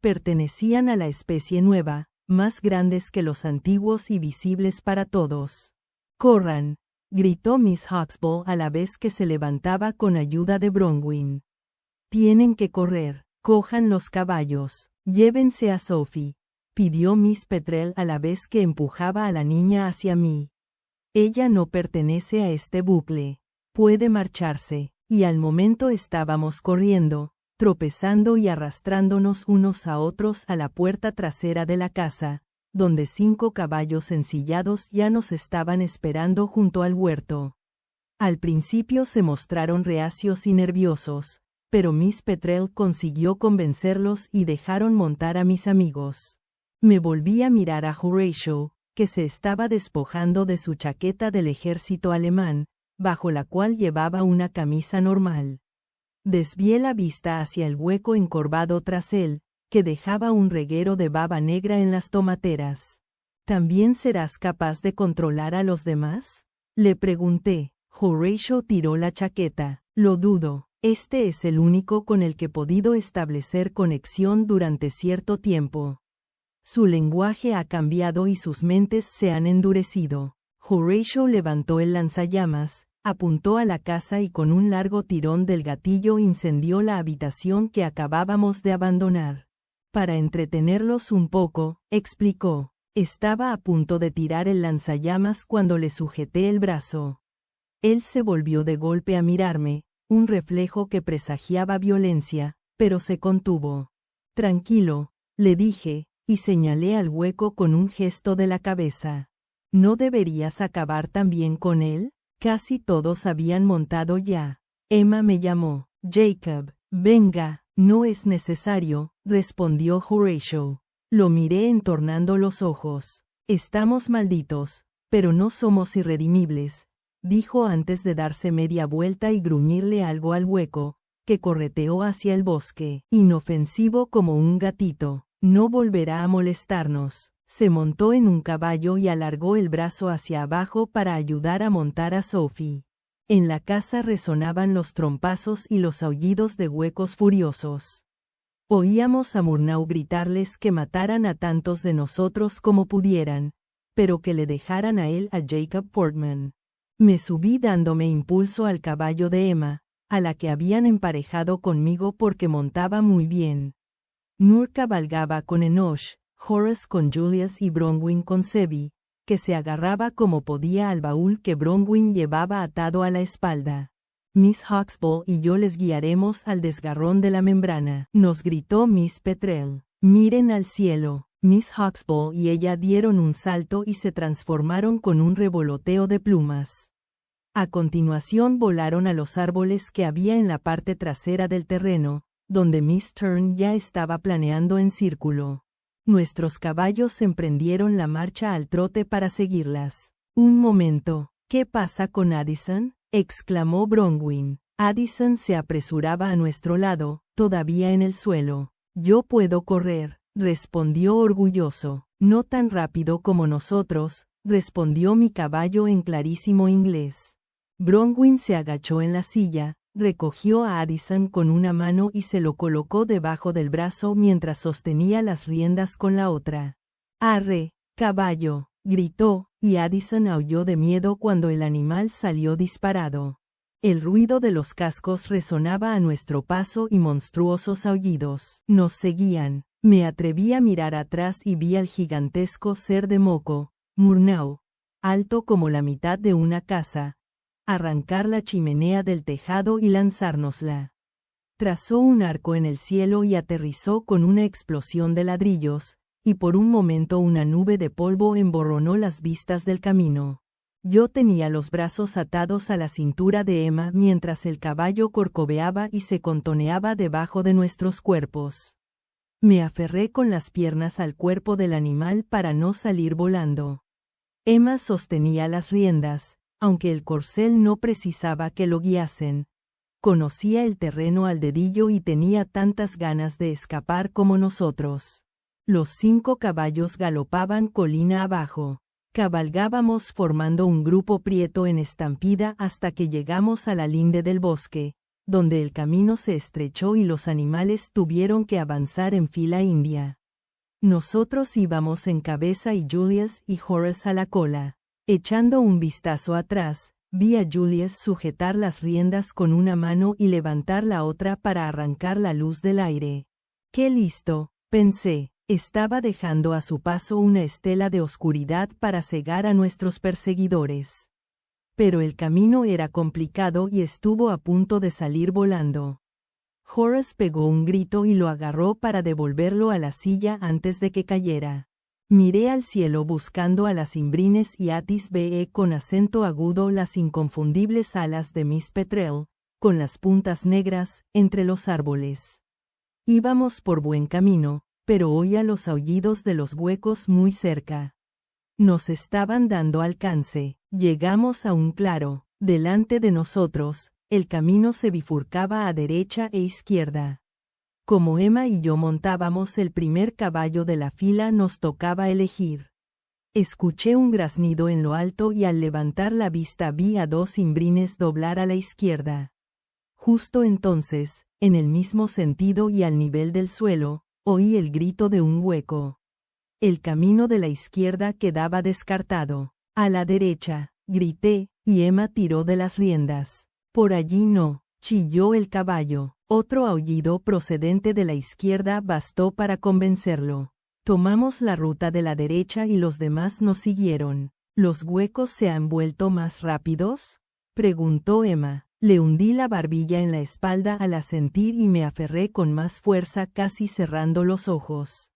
Pertenecían a la especie nueva, más grandes que los antiguos y visibles para todos. «¡Corran!», gritó Miss Huxtable a la vez que se levantaba con ayuda de Bronwyn. Tienen que correr. Cojan los caballos. Llévense a Sophie, pidió Miss Petrel a la vez que empujaba a la niña hacia mí. Ella no pertenece a este bucle. Puede marcharse. Y al momento estábamos corriendo, tropezando y arrastrándonos unos a otros a la puerta trasera de la casa, donde 5 caballos ensillados ya nos estaban esperando junto al huerto. Al principio se mostraron reacios y nerviosos, pero Miss Petrel consiguió convencerlos y dejaron montar a mis amigos. Me volví a mirar a Horatio, que se estaba despojando de su chaqueta del ejército alemán, bajo la cual llevaba una camisa normal. Desvié la vista hacia el hueco encorvado tras él, que dejaba un reguero de baba negra en las tomateras. ¿También serás capaz de controlar a los demás?, le pregunté. Horatio tiró la chaqueta. Lo dudo. Este es el único con el que he podido establecer conexión durante cierto tiempo. Su lenguaje ha cambiado y sus mentes se han endurecido. Horatio levantó el lanzallamas, apuntó a la casa y con un largo tirón del gatillo incendió la habitación que acabábamos de abandonar. Para entretenerlos un poco, explicó. Estaba a punto de tirar el lanzallamas cuando le sujeté el brazo. Él se volvió de golpe a mirarme, un reflejo que presagiaba violencia, pero se contuvo. Tranquilo, le dije, y señalé al hueco con un gesto de la cabeza. ¿No deberías acabar también con él? Casi todos habían montado ya. Emma me llamó. Jacob, venga. No es necesario, respondió Horatio. Lo miré entornando los ojos. Estamos malditos, pero no somos irredimibles, dijo antes de darse media vuelta y gruñirle algo al hueco, que correteó hacia el bosque. Inofensivo como un gatito. No volverá a molestarnos. Se montó en un caballo y alargó el brazo hacia abajo para ayudar a montar a Sophie. En la casa resonaban los trompazos y los aullidos de huecos furiosos. Oíamos a Murnau gritarles que mataran a tantos de nosotros como pudieran, pero que le dejaran a él a Jacob Portman. Me subí dándome impulso al caballo de Emma, a la que habían emparejado conmigo porque montaba muy bien. Nur cabalgaba con Enoch, Horace con Julius y Bronwyn con Sebi, que se agarraba como podía al baúl que Bronwyn llevaba atado a la espalda. Miss Huxtable y yo les guiaremos al desgarrón de la membrana, nos gritó Miss Petrel. Miren al cielo. Miss Huxtable y ella dieron un salto y se transformaron con un revoloteo de plumas. A continuación volaron a los árboles que había en la parte trasera del terreno, donde Miss Turn ya estaba planeando en círculo. Nuestros caballos emprendieron la marcha al trote para seguirlas. Un momento, ¿qué pasa con Addison?, exclamó Bronwyn. Addison se apresuraba a nuestro lado, todavía en el suelo. Yo puedo correr, respondió orgulloso. No tan rápido como nosotros, respondió mi caballo en clarísimo inglés. Bronwyn se agachó en la silla, recogió a Addison con una mano y se lo colocó debajo del brazo mientras sostenía las riendas con la otra. «Arre, caballo», gritó, y Addison aulló de miedo cuando el animal salió disparado. El ruido de los cascos resonaba a nuestro paso y monstruosos aullidos nos seguían. Me atreví a mirar atrás y vi al gigantesco ser de moco, Murnau, alto como la mitad de una casa, arrancar la chimenea del tejado y lanzárnosla. Trazó un arco en el cielo y aterrizó con una explosión de ladrillos, y por un momento una nube de polvo emborronó las vistas del camino. Yo tenía los brazos atados a la cintura de Emma mientras el caballo corcoveaba y se contoneaba debajo de nuestros cuerpos. Me aferré con las piernas al cuerpo del animal para no salir volando. Emma sostenía las riendas, aunque el corcel no precisaba que lo guiasen. Conocía el terreno al dedillo y tenía tantas ganas de escapar como nosotros. Los 5 caballos galopaban colina abajo. Cabalgábamos formando un grupo prieto en estampida hasta que llegamos a la linde del bosque, donde el camino se estrechó y los animales tuvieron que avanzar en fila india. Nosotros íbamos en cabeza y Julius y Horace a la cola. Echando un vistazo atrás, Vi a Julius sujetar las riendas con una mano y levantar la otra para arrancar la luz del aire. ¡Qué listo!, pensé. Estaba dejando a su paso una estela de oscuridad para cegar a nuestros perseguidores. Pero el camino era complicado y estuvo a punto de salir volando. Horace pegó un grito y lo agarró para devolverlo a la silla antes de que cayera. Miré al cielo buscando a las Imbrines y Atis ve con acento agudo las inconfundibles alas de Miss Petrel, con las puntas negras, entre los árboles. Íbamos por buen camino, pero oía los aullidos de los huecos muy cerca. Nos estaban dando alcance. Llegamos a un claro. Delante de nosotros, el camino se bifurcaba a derecha e izquierda. Como Emma y yo montábamos el primer caballo de la fila, nos tocaba elegir. Escuché un graznido en lo alto y al levantar la vista vi a 2 Imbrines doblar a la izquierda. Justo entonces, en el mismo sentido y al nivel del suelo, oí el grito de un hueco. El camino de la izquierda quedaba descartado. A la derecha, grité, y Emma tiró de las riendas. Por allí no, chilló el caballo. Otro aullido procedente de la izquierda bastó para convencerlo. Tomamos la ruta de la derecha y los demás nos siguieron. ¿Los huecos se han vuelto más rápidos?, preguntó Emma. Le hundí la barbilla en la espalda al asentir y me aferré con más fuerza, casi cerrando los ojos.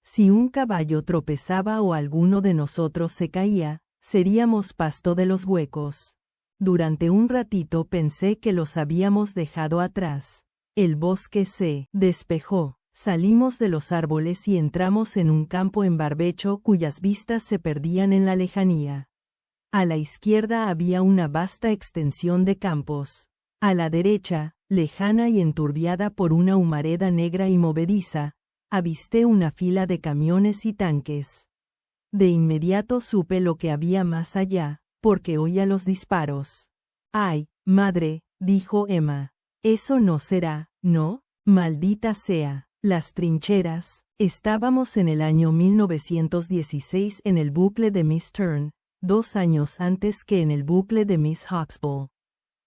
Si un caballo tropezaba o alguno de nosotros se caía, seríamos pasto de los huecos. Durante un ratito pensé que los habíamos dejado atrás. El bosque se despejó. Salimos de los árboles y entramos en un campo en barbecho cuyas vistas se perdían en la lejanía. A la izquierda había una vasta extensión de campos. A la derecha, lejana y enturbiada por una humareda negra y movediza, avisté una fila de camiones y tanques. De inmediato supe lo que había más allá, porque oía los disparos. «¡Ay, madre!», dijo Emma. «Eso no será, ¿no? Maldita sea. Las trincheras». Estábamos en el año 1916 en el bucle de Miss Turn, 2 años antes que en el bucle de Miss Hawksbull.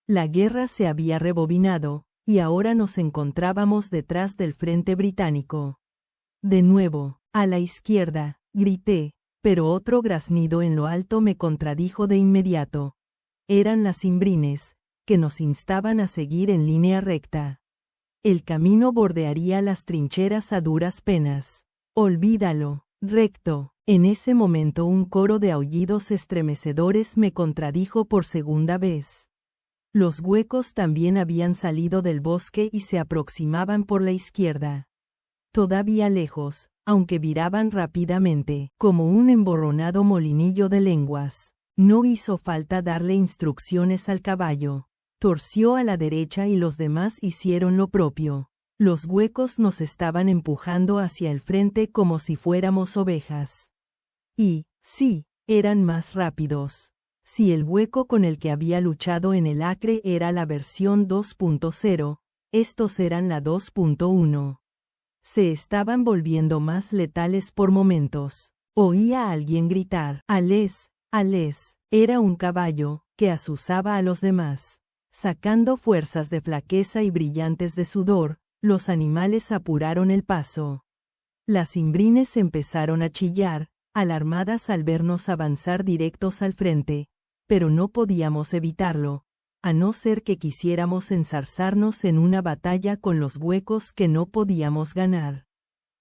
La guerra se había rebobinado, y ahora nos encontrábamos detrás del frente británico. De nuevo, a la izquierda, grité, pero otro graznido en lo alto me contradijo de inmediato. Eran las Imbrines, que nos instaban a seguir en línea recta. El camino bordearía las trincheras a duras penas. «Olvídalo, recto». En ese momento un coro de aullidos estremecedores me contradijo por segunda vez. Los huecos también habían salido del bosque y se aproximaban por la izquierda. Todavía lejos, aunque viraban rápidamente, como un emborronado molinillo de lenguas. No hizo falta darle instrucciones al caballo. Torció a la derecha y los demás hicieron lo propio. Los huecos nos estaban empujando hacia el frente como si fuéramos ovejas. Y, sí, eran más rápidos. Si el hueco con el que había luchado en el Acre era la versión 2.0, estos eran la 2.1. Se estaban volviendo más letales por momentos. Oía a alguien gritar, «¡Ales! ¡Ales!». Era un caballo, que azuzaba a los demás. Sacando fuerzas de flaqueza y brillantes de sudor, los animales apuraron el paso. Las Imbrines empezaron a chillar, alarmadas al vernos avanzar directos al frente, pero no podíamos evitarlo, a no ser que quisiéramos enzarzarnos en una batalla con los huecos que no podíamos ganar.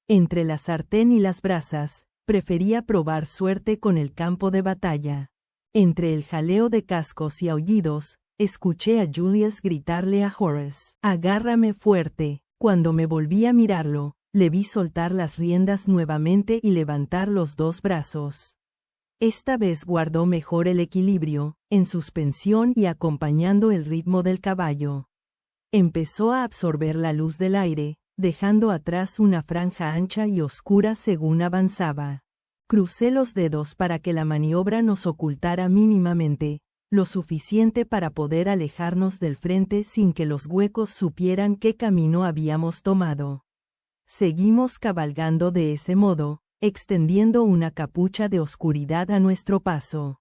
Entre la sartén y las brasas, prefería probar suerte con el campo de batalla. Entre el jaleo de cascos y aullidos, escuché a Julius gritarle a Horace, «¡Agárrame fuerte!». Cuando me volví a mirarlo, le vi soltar las riendas nuevamente y levantar los 2 brazos. Esta vez guardó mejor el equilibrio, en suspensión y acompañando el ritmo del caballo. Empezó a absorber la luz del aire, dejando atrás una franja ancha y oscura según avanzaba. Crucé los dedos para que la maniobra nos ocultara mínimamente, lo suficiente para poder alejarnos del frente sin que los huecos supieran qué camino habíamos tomado. Seguimos cabalgando de ese modo, extendiendo una capucha de oscuridad a nuestro paso.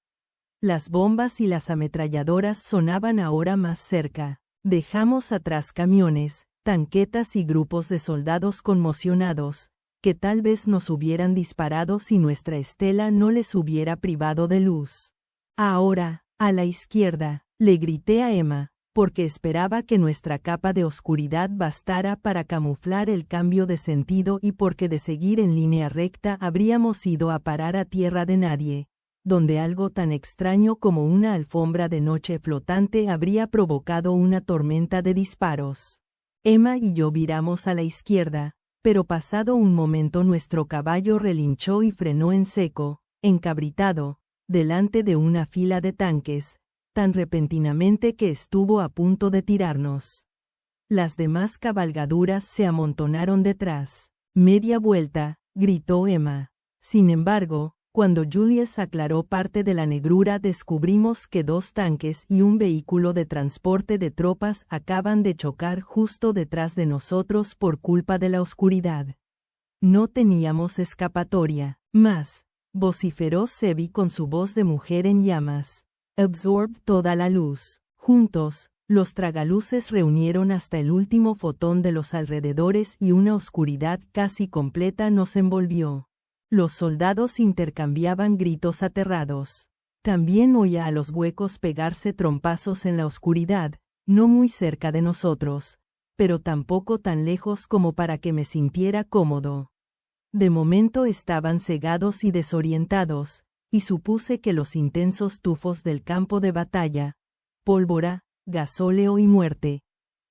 Las bombas y las ametralladoras sonaban ahora más cerca. Dejamos atrás camiones, tanquetas y grupos de soldados conmocionados, que tal vez nos hubieran disparado si nuestra estela no les hubiera privado de luz. Ahora, a la izquierda, le grité a Emma, porque esperaba que nuestra capa de oscuridad bastara para camuflar el cambio de sentido y porque de seguir en línea recta habríamos ido a parar a tierra de nadie, donde algo tan extraño como una alfombra de noche flotante habría provocado una tormenta de disparos. Emma y yo viramos a la izquierda, pero pasado un momento nuestro caballo relinchó y frenó en seco, encabritado, delante de una fila de tanques, tan repentinamente que estuvo a punto de tirarnos. Las demás cabalgaduras se amontonaron detrás. «Media vuelta», gritó Emma. Sin embargo, cuando Julius aclaró parte de la negrura descubrimos que 2 tanques y un vehículo de transporte de tropas acaban de chocar justo detrás de nosotros por culpa de la oscuridad. No teníamos escapatoria. Más, vociferó Sebi con su voz de mujer en llamas. Absorb toda la luz. Juntos, los tragaluces reunieron hasta el último fotón de los alrededores y una oscuridad casi completa nos envolvió. Los soldados intercambiaban gritos aterrados. También oía a los huecos pegarse trompazos en la oscuridad, no muy cerca de nosotros, pero tampoco tan lejos como para que me sintiera cómodo. De momento estaban cegados y desorientados, y supuse que los intensos tufos del campo de batalla, pólvora, gasóleo y muerte,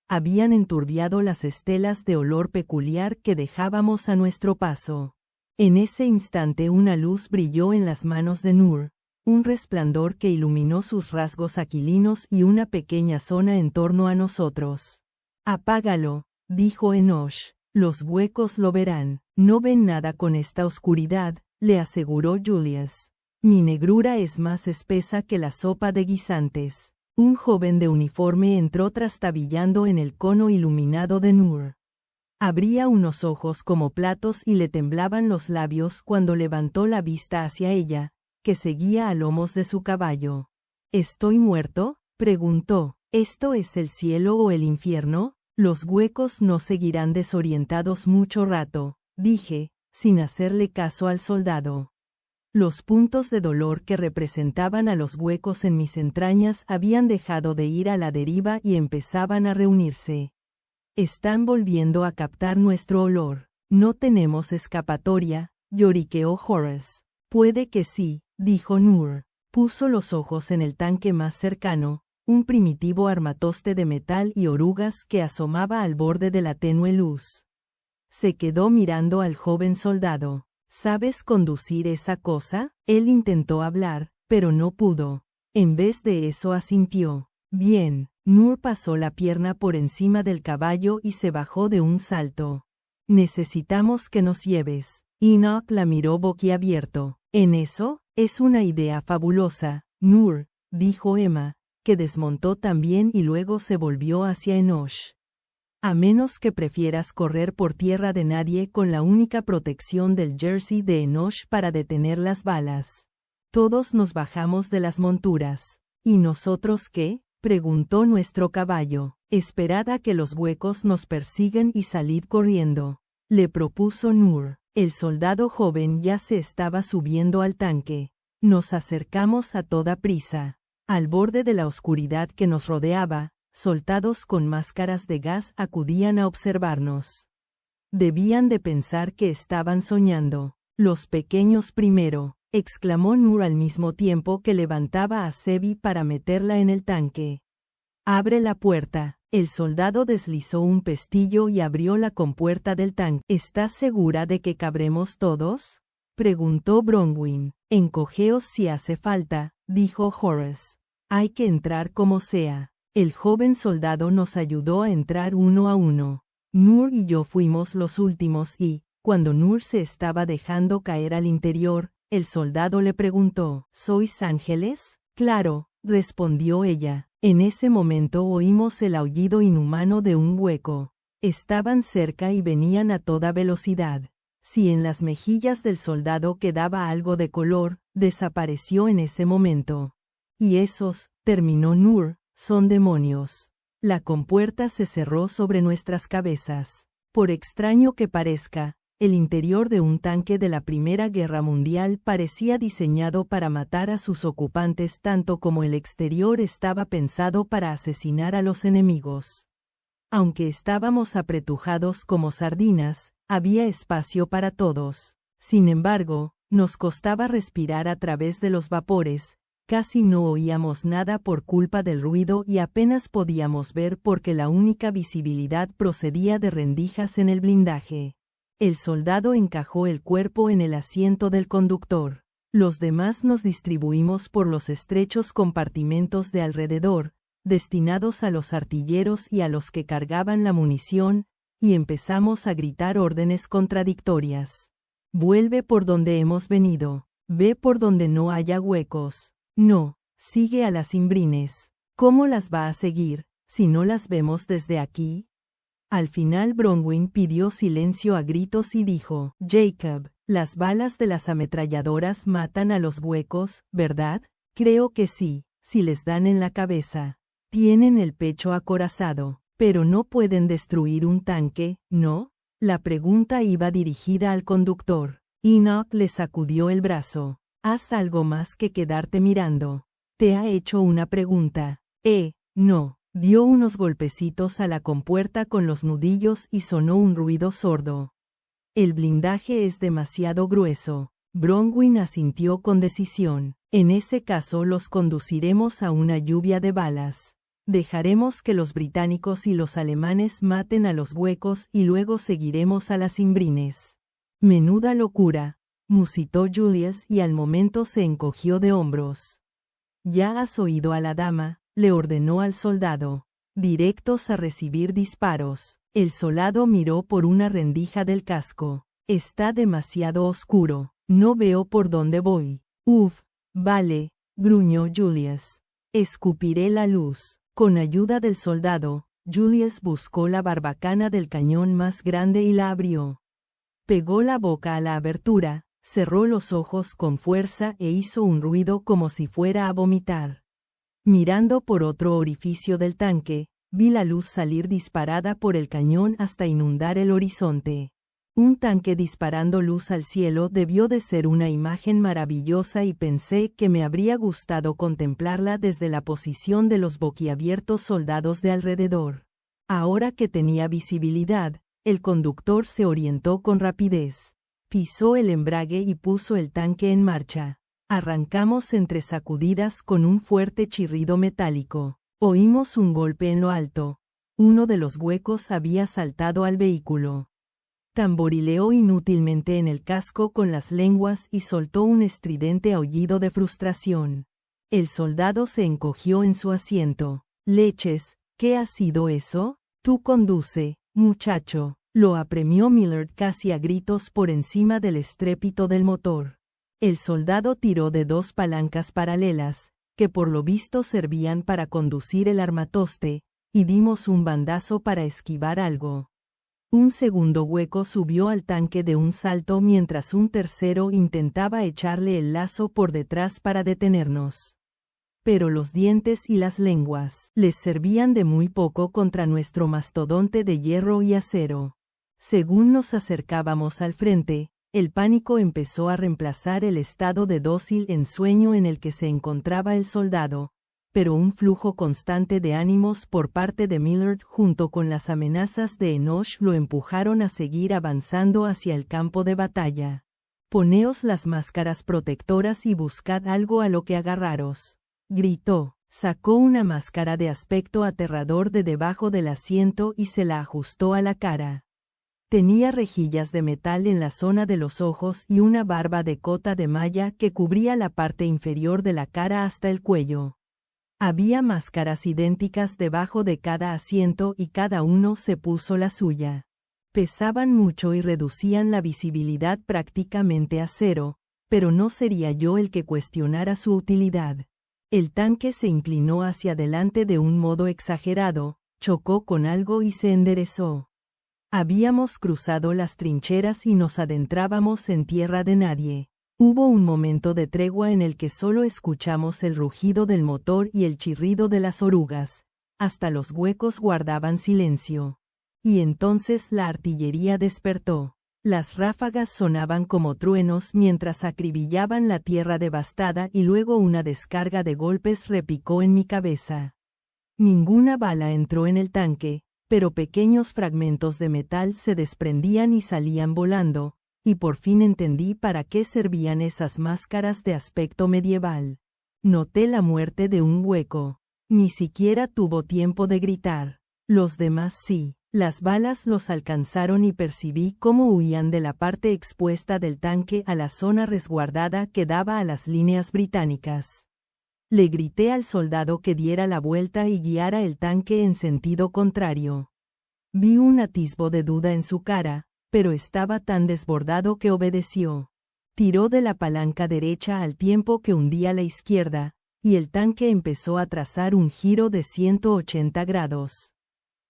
habían enturbiado las estelas de olor peculiar que dejábamos a nuestro paso. En ese instante una luz brilló en las manos de Nur, un resplandor que iluminó sus rasgos aquilinos y una pequeña zona en torno a nosotros. «Apágalo», dijo Enoch, «los huecos lo verán». «No ven nada con esta oscuridad», le aseguró Julius. «Mi negrura es más espesa que la sopa de guisantes». Un joven de uniforme entró trastabillando en el cono iluminado de Nur. Abría unos ojos como platos y le temblaban los labios cuando levantó la vista hacia ella, que seguía a lomos de su caballo. «¿Estoy muerto?», preguntó. «¿Esto es el cielo o el infierno? Los huecos no seguirán desorientados mucho rato», dije, sin hacerle caso al soldado. Los puntos de dolor que representaban a los huecos en mis entrañas habían dejado de ir a la deriva y empezaban a reunirse. «Están volviendo a captar nuestro olor. No tenemos escapatoria», lloriqueó Horace. «Puede que sí», dijo Nur. Puso los ojos en el tanque más cercano, un primitivo armatoste de metal y orugas que asomaba al borde de la tenue luz. Se quedó mirando al joven soldado. «¿Sabes conducir esa cosa?». Él intentó hablar, pero no pudo. En vez de eso asintió. «Bien». Nur pasó la pierna por encima del caballo y se bajó de un salto. «Necesitamos que nos lleves». Enoch la miró boquiabierto. «¿En eso? Es una idea fabulosa, Nur», dijo Emma, que desmontó también y luego se volvió hacia Enoch. «A menos que prefieras correr por tierra de nadie con la única protección del jersey de Enoch para detener las balas». Todos nos bajamos de las monturas. «¿Y nosotros qué?», preguntó nuestro caballo. «Esperad a que los huecos nos persiguen y salid corriendo», le propuso Nur. El soldado joven ya se estaba subiendo al tanque. Nos acercamos a toda prisa. Al borde de la oscuridad que nos rodeaba, soldados con máscaras de gas acudían a observarnos. Debían de pensar que estaban soñando. «Los pequeños primero», exclamó Nur al mismo tiempo que levantaba a Sebi para meterla en el tanque. «Abre la puerta». El soldado deslizó un pestillo y abrió la compuerta del tanque. «¿Estás segura de que cabremos todos?», preguntó Bronwyn. «Encogeos si hace falta», dijo Horace. «Hay que entrar como sea». El joven soldado nos ayudó a entrar uno a uno. Nur y yo fuimos los últimos y, cuando Nur se estaba dejando caer al interior, el soldado le preguntó: «¿Sois ángeles?». «Claro», respondió ella. En ese momento oímos el aullido inhumano de un hueco. Estaban cerca y venían a toda velocidad. Si en las mejillas del soldado quedaba algo de color, desapareció en ese momento. Y esos, terminó Noor, son demonios. La compuerta se cerró sobre nuestras cabezas. Por extraño que parezca, el interior de un tanque de la Primera Guerra Mundial parecía diseñado para matar a sus ocupantes tanto como el exterior estaba pensado para asesinar a los enemigos. Aunque estábamos apretujados como sardinas, había espacio para todos. Sin embargo, nos costaba respirar a través de los vapores, casi no oíamos nada por culpa del ruido y apenas podíamos ver porque la única visibilidad procedía de rendijas en el blindaje. El soldado encajó el cuerpo en el asiento del conductor. Los demás nos distribuimos por los estrechos compartimentos de alrededor, destinados a los artilleros y a los que cargaban la munición, y empezamos a gritar órdenes contradictorias. Vuelve por donde hemos venido. Ve por donde no haya huecos. No, sigue a las Imbrines. ¿Cómo las va a seguir, si no las vemos desde aquí? Al final Bronwyn pidió silencio a gritos y dijo, Jacob, las balas de las ametralladoras matan a los huecos, ¿verdad? Creo que sí, si les dan en la cabeza. Tienen el pecho acorazado, pero no pueden destruir un tanque, ¿no? La pregunta iba dirigida al conductor. Enoch le sacudió el brazo. Haz algo más que quedarte mirando. Te ha hecho una pregunta. No. Dio unos golpecitos a la compuerta con los nudillos y sonó un ruido sordo. El blindaje es demasiado grueso. Bronwyn asintió con decisión. En ese caso los conduciremos a una lluvia de balas. Dejaremos que los británicos y los alemanes maten a los huecos y luego seguiremos a las Imbrines. Menuda locura, musitó Julius y al momento se encogió de hombros. Ya has oído a la dama, le ordenó al soldado. Directos a recibir disparos. El soldado miró por una rendija del casco. Está demasiado oscuro. No veo por dónde voy. Vale, gruñó Julius. Escupiré la luz. Con ayuda del soldado, Julius buscó la barbacana del cañón más grande y la abrió. Pegó la boca a la abertura, cerró los ojos con fuerza e hizo un ruido como si fuera a vomitar. Mirando por otro orificio del tanque, vi la luz salir disparada por el cañón hasta inundar el horizonte. Un tanque disparando luz al cielo debió de ser una imagen maravillosa y pensé que me habría gustado contemplarla desde la posición de los boquiabiertos soldados de alrededor. Ahora que tenía visibilidad, el conductor se orientó con rapidez. Pisó el embrague y puso el tanque en marcha. Arrancamos entre sacudidas con un fuerte chirrido metálico. Oímos un golpe en lo alto. Uno de los huecos había saltado al vehículo. Tamborileó inútilmente en el casco con las lenguas y soltó un estridente aullido de frustración. El soldado se encogió en su asiento. Leches, ¿qué ha sido eso? Tú conduce, muchacho, lo apremió Millard casi a gritos por encima del estrépito del motor. El soldado tiró de dos palancas paralelas, que por lo visto servían para conducir el armatoste, y dimos un bandazo para esquivar algo. Un segundo hueco subió al tanque de un salto mientras un tercero intentaba echarle el lazo por detrás para detenernos. Pero los dientes y las lenguas les servían de muy poco contra nuestro mastodonte de hierro y acero. Según nos acercábamos al frente, el pánico empezó a reemplazar el estado de dócil ensueño en el que se encontraba el soldado, pero un flujo constante de ánimos por parte de Millard junto con las amenazas de Enoch lo empujaron a seguir avanzando hacia el campo de batalla. Poneos las máscaras protectoras y buscad algo a lo que agarraros, gritó. Sacó una máscara de aspecto aterrador de debajo del asiento y se la ajustó a la cara. Tenía rejillas de metal en la zona de los ojos y una barba de cota de malla que cubría la parte inferior de la cara hasta el cuello. Había máscaras idénticas debajo de cada asiento y cada uno se puso la suya. Pesaban mucho y reducían la visibilidad prácticamente a cero, pero no sería yo el que cuestionara su utilidad. El tanque se inclinó hacia adelante de un modo exagerado, chocó con algo y se enderezó. Habíamos cruzado las trincheras y nos adentrábamos en tierra de nadie. Hubo un momento de tregua en el que solo escuchamos el rugido del motor y el chirrido de las orugas. Hasta los huecos guardaban silencio. Y entonces la artillería despertó. Las ráfagas sonaban como truenos mientras acribillaban la tierra devastada y luego una descarga de golpes repicó en mi cabeza. Ninguna bala entró en el tanque, pero pequeños fragmentos de metal se desprendían y salían volando, y por fin entendí para qué servían esas máscaras de aspecto medieval. Noté la muerte de un hueco. Ni siquiera tuvo tiempo de gritar. Los demás sí. Las balas los alcanzaron y percibí cómo huían de la parte expuesta del tanque a la zona resguardada que daba a las líneas británicas. Le grité al soldado que diera la vuelta y guiara el tanque en sentido contrario. Vi un atisbo de duda en su cara, pero estaba tan desbordado que obedeció. Tiró de la palanca derecha al tiempo que hundía la izquierda, y el tanque empezó a trazar un giro de 180 grados.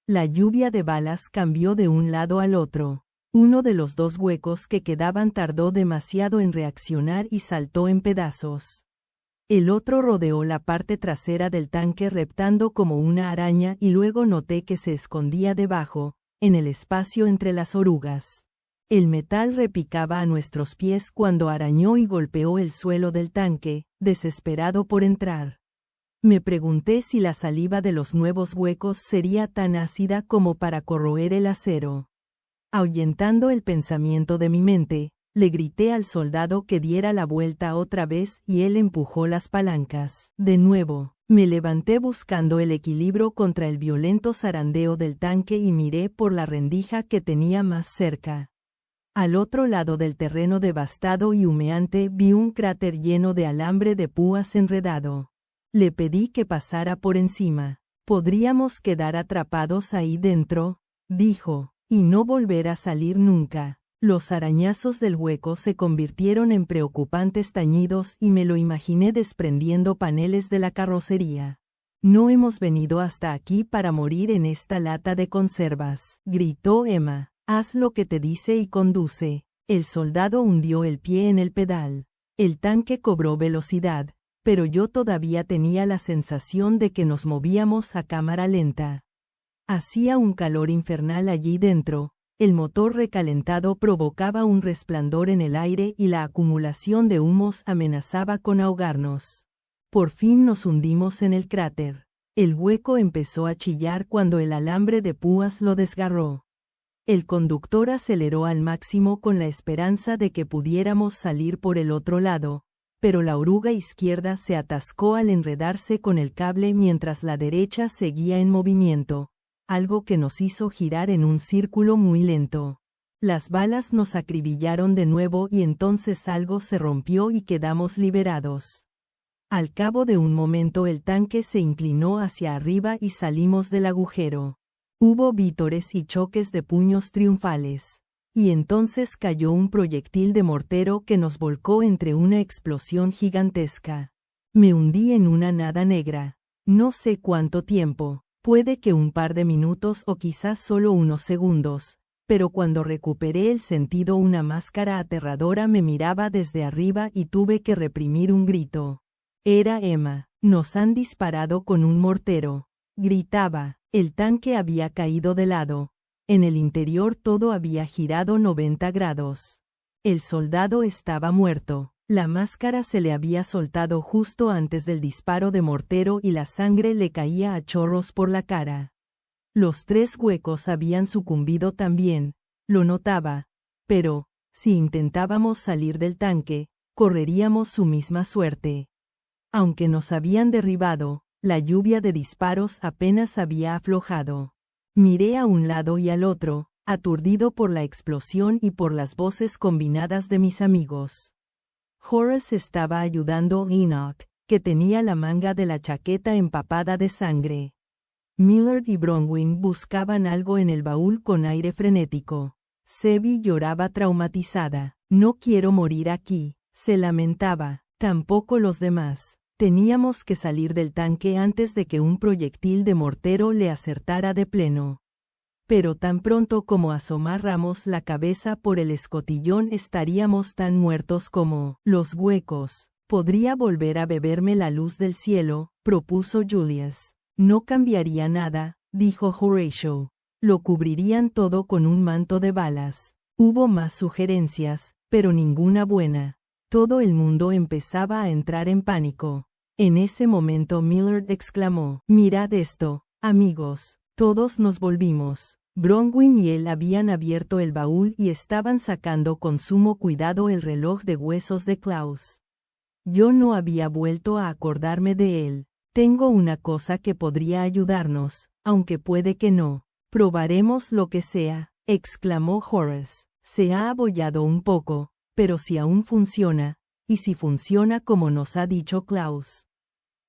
La lluvia de balas cambió de un lado al otro. Uno de los dos huecos que quedaban tardó demasiado en reaccionar y saltó en pedazos. El otro rodeó la parte trasera del tanque reptando como una araña y luego noté que se escondía debajo, en el espacio entre las orugas. El metal repicaba a nuestros pies cuando arañó y golpeó el suelo del tanque, desesperado por entrar. Me pregunté si la saliva de los nuevos huecos sería tan ácida como para corroer el acero. Ahuyentando el pensamiento de mi mente, le grité al soldado que diera la vuelta otra vez y él empujó las palancas. De nuevo, me levanté buscando el equilibrio contra el violento zarandeo del tanque y miré por la rendija que tenía más cerca. Al otro lado del terreno devastado y humeante vi un cráter lleno de alambre de púas enredado. Le pedí que pasara por encima. «¿Podríamos quedar atrapados ahí dentro?», dijo, «y no volver a salir nunca». Los arañazos del hueco se convirtieron en preocupantes tañidos y me lo imaginé desprendiendo paneles de la carrocería. «No hemos venido hasta aquí para morir en esta lata de conservas», gritó Emma. «Haz lo que te dice y conduce». El soldado hundió el pie en el pedal. El tanque cobró velocidad, pero yo todavía tenía la sensación de que nos movíamos a cámara lenta. Hacía un calor infernal allí dentro, el motor recalentado provocaba un resplandor en el aire y la acumulación de humos amenazaba con ahogarnos. Por fin nos hundimos en el cráter. El hueco empezó a chillar cuando el alambre de púas lo desgarró. El conductor aceleró al máximo con la esperanza de que pudiéramos salir por el otro lado, pero la oruga izquierda se atascó al enredarse con el cable mientras la derecha seguía en movimiento, algo que nos hizo girar en un círculo muy lento. Las balas nos acribillaron de nuevo y entonces algo se rompió y quedamos liberados. Al cabo de un momento el tanque se inclinó hacia arriba y salimos del agujero. Hubo vítores y choques de puños triunfales. Y entonces cayó un proyectil de mortero que nos volcó entre una explosión gigantesca. Me hundí en una nada negra. No sé cuánto tiempo, puede que un par de minutos o quizás solo unos segundos, pero cuando recuperé el sentido una máscara aterradora me miraba desde arriba y tuve que reprimir un grito. Era Emma. «Nos han disparado con un mortero», gritaba. El tanque había caído de lado. En el interior todo había girado 90 grados. El soldado estaba muerto. La máscara se le había soltado justo antes del disparo de mortero y la sangre le caía a chorros por la cara. Los 3 huecos habían sucumbido también, lo notaba. Pero, si intentábamos salir del tanque, correríamos su misma suerte. Aunque nos habían derribado, la lluvia de disparos apenas había aflojado. Miré a un lado y al otro, aturdido por la explosión y por las voces combinadas de mis amigos. Horace estaba ayudando a Enoch, que tenía la manga de la chaqueta empapada de sangre. Millard y Bronwyn buscaban algo en el baúl con aire frenético. Sebi lloraba traumatizada. «Noquiero morir aquí», se lamentaba. Tampoco los demás. Teníamos que salir del tanque antes de que un proyectil de mortero le acertara de pleno. pero tan pronto como asomáramos la cabeza por el escotillón estaríamos tan muertos como los huecos. Podría volver a beberme la luz del cielo, propuso Julius. No cambiaría nada, dijo Horatio. Lo cubrirían todo con un manto de balas. Hubo más sugerencias, pero ninguna buena. Todo el mundo empezaba a entrar en pánico. En ese momento Millard exclamó: «Mirad esto, amigos». Todos nos volvimos. Bronwyn y él habían abierto el baúl y estaban sacando con sumo cuidado el reloj de huesos de Klaus. Yo no había vuelto a acordarme de él. «Tengo una cosa que podría ayudarnos, aunque puede que no. Probaremos lo que sea», exclamó Horace. «Se ha abollado un poco, pero si aún funciona, y si funciona como nos ha dicho Klaus».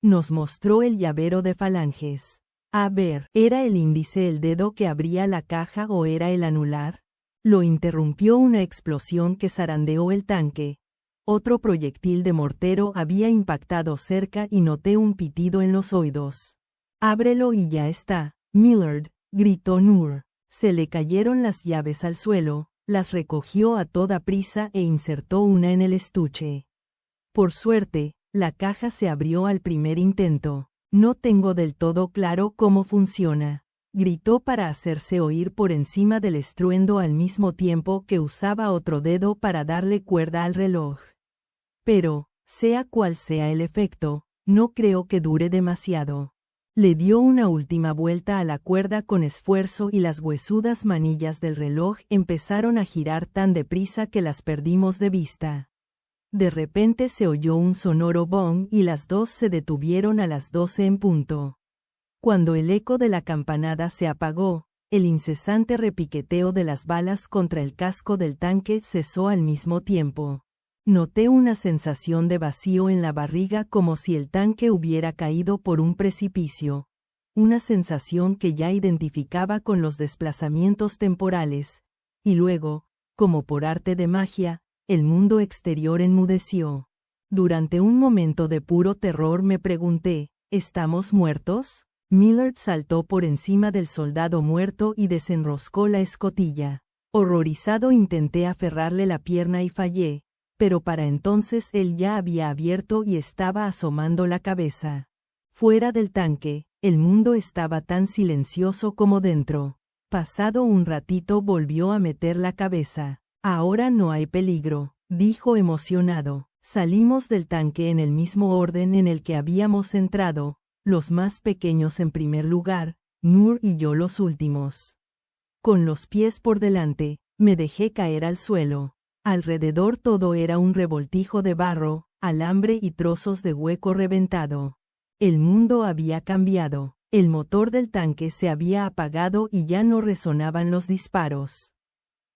Nos mostró el llavero de falanges. A ver, ¿era el índice el dedo que abría la caja o era el anular? Lo interrumpió una explosión que zarandeó el tanque. Otro proyectil de mortero había impactado cerca y noté un pitido en los oídos. «Ábrelo y ya está, Millard», gritó Noor. Se le cayeron las llaves al suelo, las recogió a toda prisa e insertó una en el estuche. Por suerte, la caja se abrió al primer intento. «No tengo del todo claro cómo funciona», gritó para hacerse oír por encima del estruendo al mismo tiempo que usaba otro dedo para darle cuerda al reloj. «Pero, sea cual sea el efecto, no creo que dure demasiado». Le dio una última vuelta a la cuerda con esfuerzo y las huesudas manillas del reloj empezaron a girar tan deprisa que las perdimos de vista. De repente se oyó un sonoro bong y las dos se detuvieron a las 12 en punto. Cuando el eco de la campanada se apagó, el incesante repiqueteo de las balas contra el casco del tanque cesó al mismo tiempo. Noté una sensación de vacío en la barriga como si el tanque hubiera caído por un precipicio. Una sensación que ya identificaba con los desplazamientos temporales. Y luego, como por arte de magia, el mundo exterior enmudeció. Durante un momento de puro terror me pregunté, ¿estamos muertos? Millard saltó por encima del soldado muerto y desenroscó la escotilla. Horrorizado intenté aferrarle la pierna y fallé, pero para entonces él ya había abierto y estaba asomando la cabeza. Fuera del tanque, el mundo estaba tan silencioso como dentro. Pasado un ratito volvió a meter la cabeza. «Ahora no hay peligro», dijo emocionado. «Salimos del tanque en el mismo orden en el que habíamos entrado, los más pequeños en primer lugar, Noor y yo los últimos. Con los pies por delante, me dejé caer al suelo. Alrededor todo era un revoltijo de barro, alambre y trozos de hueco reventado. El mundo había cambiado. El motor del tanque se había apagado y ya no resonaban los disparos.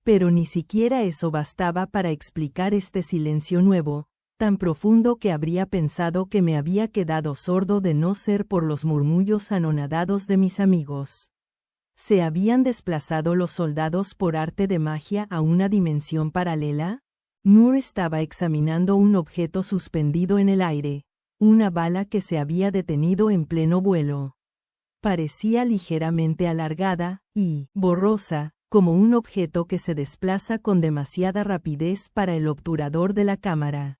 Pero ni siquiera eso bastaba para explicar este silencio nuevo, tan profundo que habría pensado que me había quedado sordo de no ser por los murmullos anonadados de mis amigos. ¿Se habían desplazado los soldados por arte de magia a una dimensión paralela? Noor estaba examinando un objeto suspendido en el aire, una bala que se había detenido en pleno vuelo. Parecía ligeramente alargada y borrosa, como un objeto que se desplaza con demasiada rapidez para el obturador de la cámara.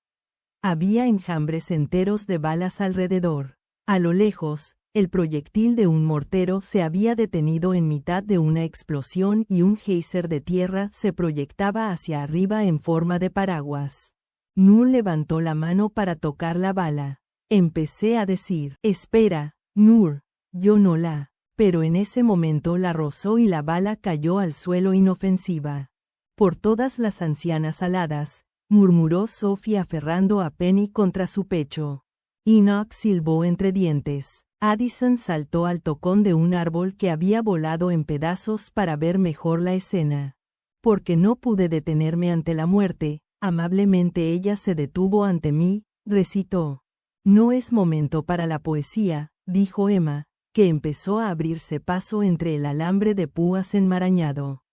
Había enjambres enteros de balas alrededor. A lo lejos, el proyectil de un mortero se había detenido en mitad de una explosión y un geyser de tierra se proyectaba hacia arriba en forma de paraguas. Noor levantó la mano para tocar la bala. Empecé a decir: «Espera, Noor, yo no la». Pero en ese momento la rozó y la bala cayó al suelo inofensiva. «Por todas las ancianas aladas», murmuró Sophie aferrando a Penny contra su pecho. Enoch silbó entre dientes. Addison saltó al tocón de un árbol que había volado en pedazos para ver mejor la escena. «Porque no pude detenerme ante la muerte, amablemente ella se detuvo ante mí», recitó. «No es momento para la poesía», dijo Emma, que empezó a abrirse paso entre el alambre de púas enmarañado.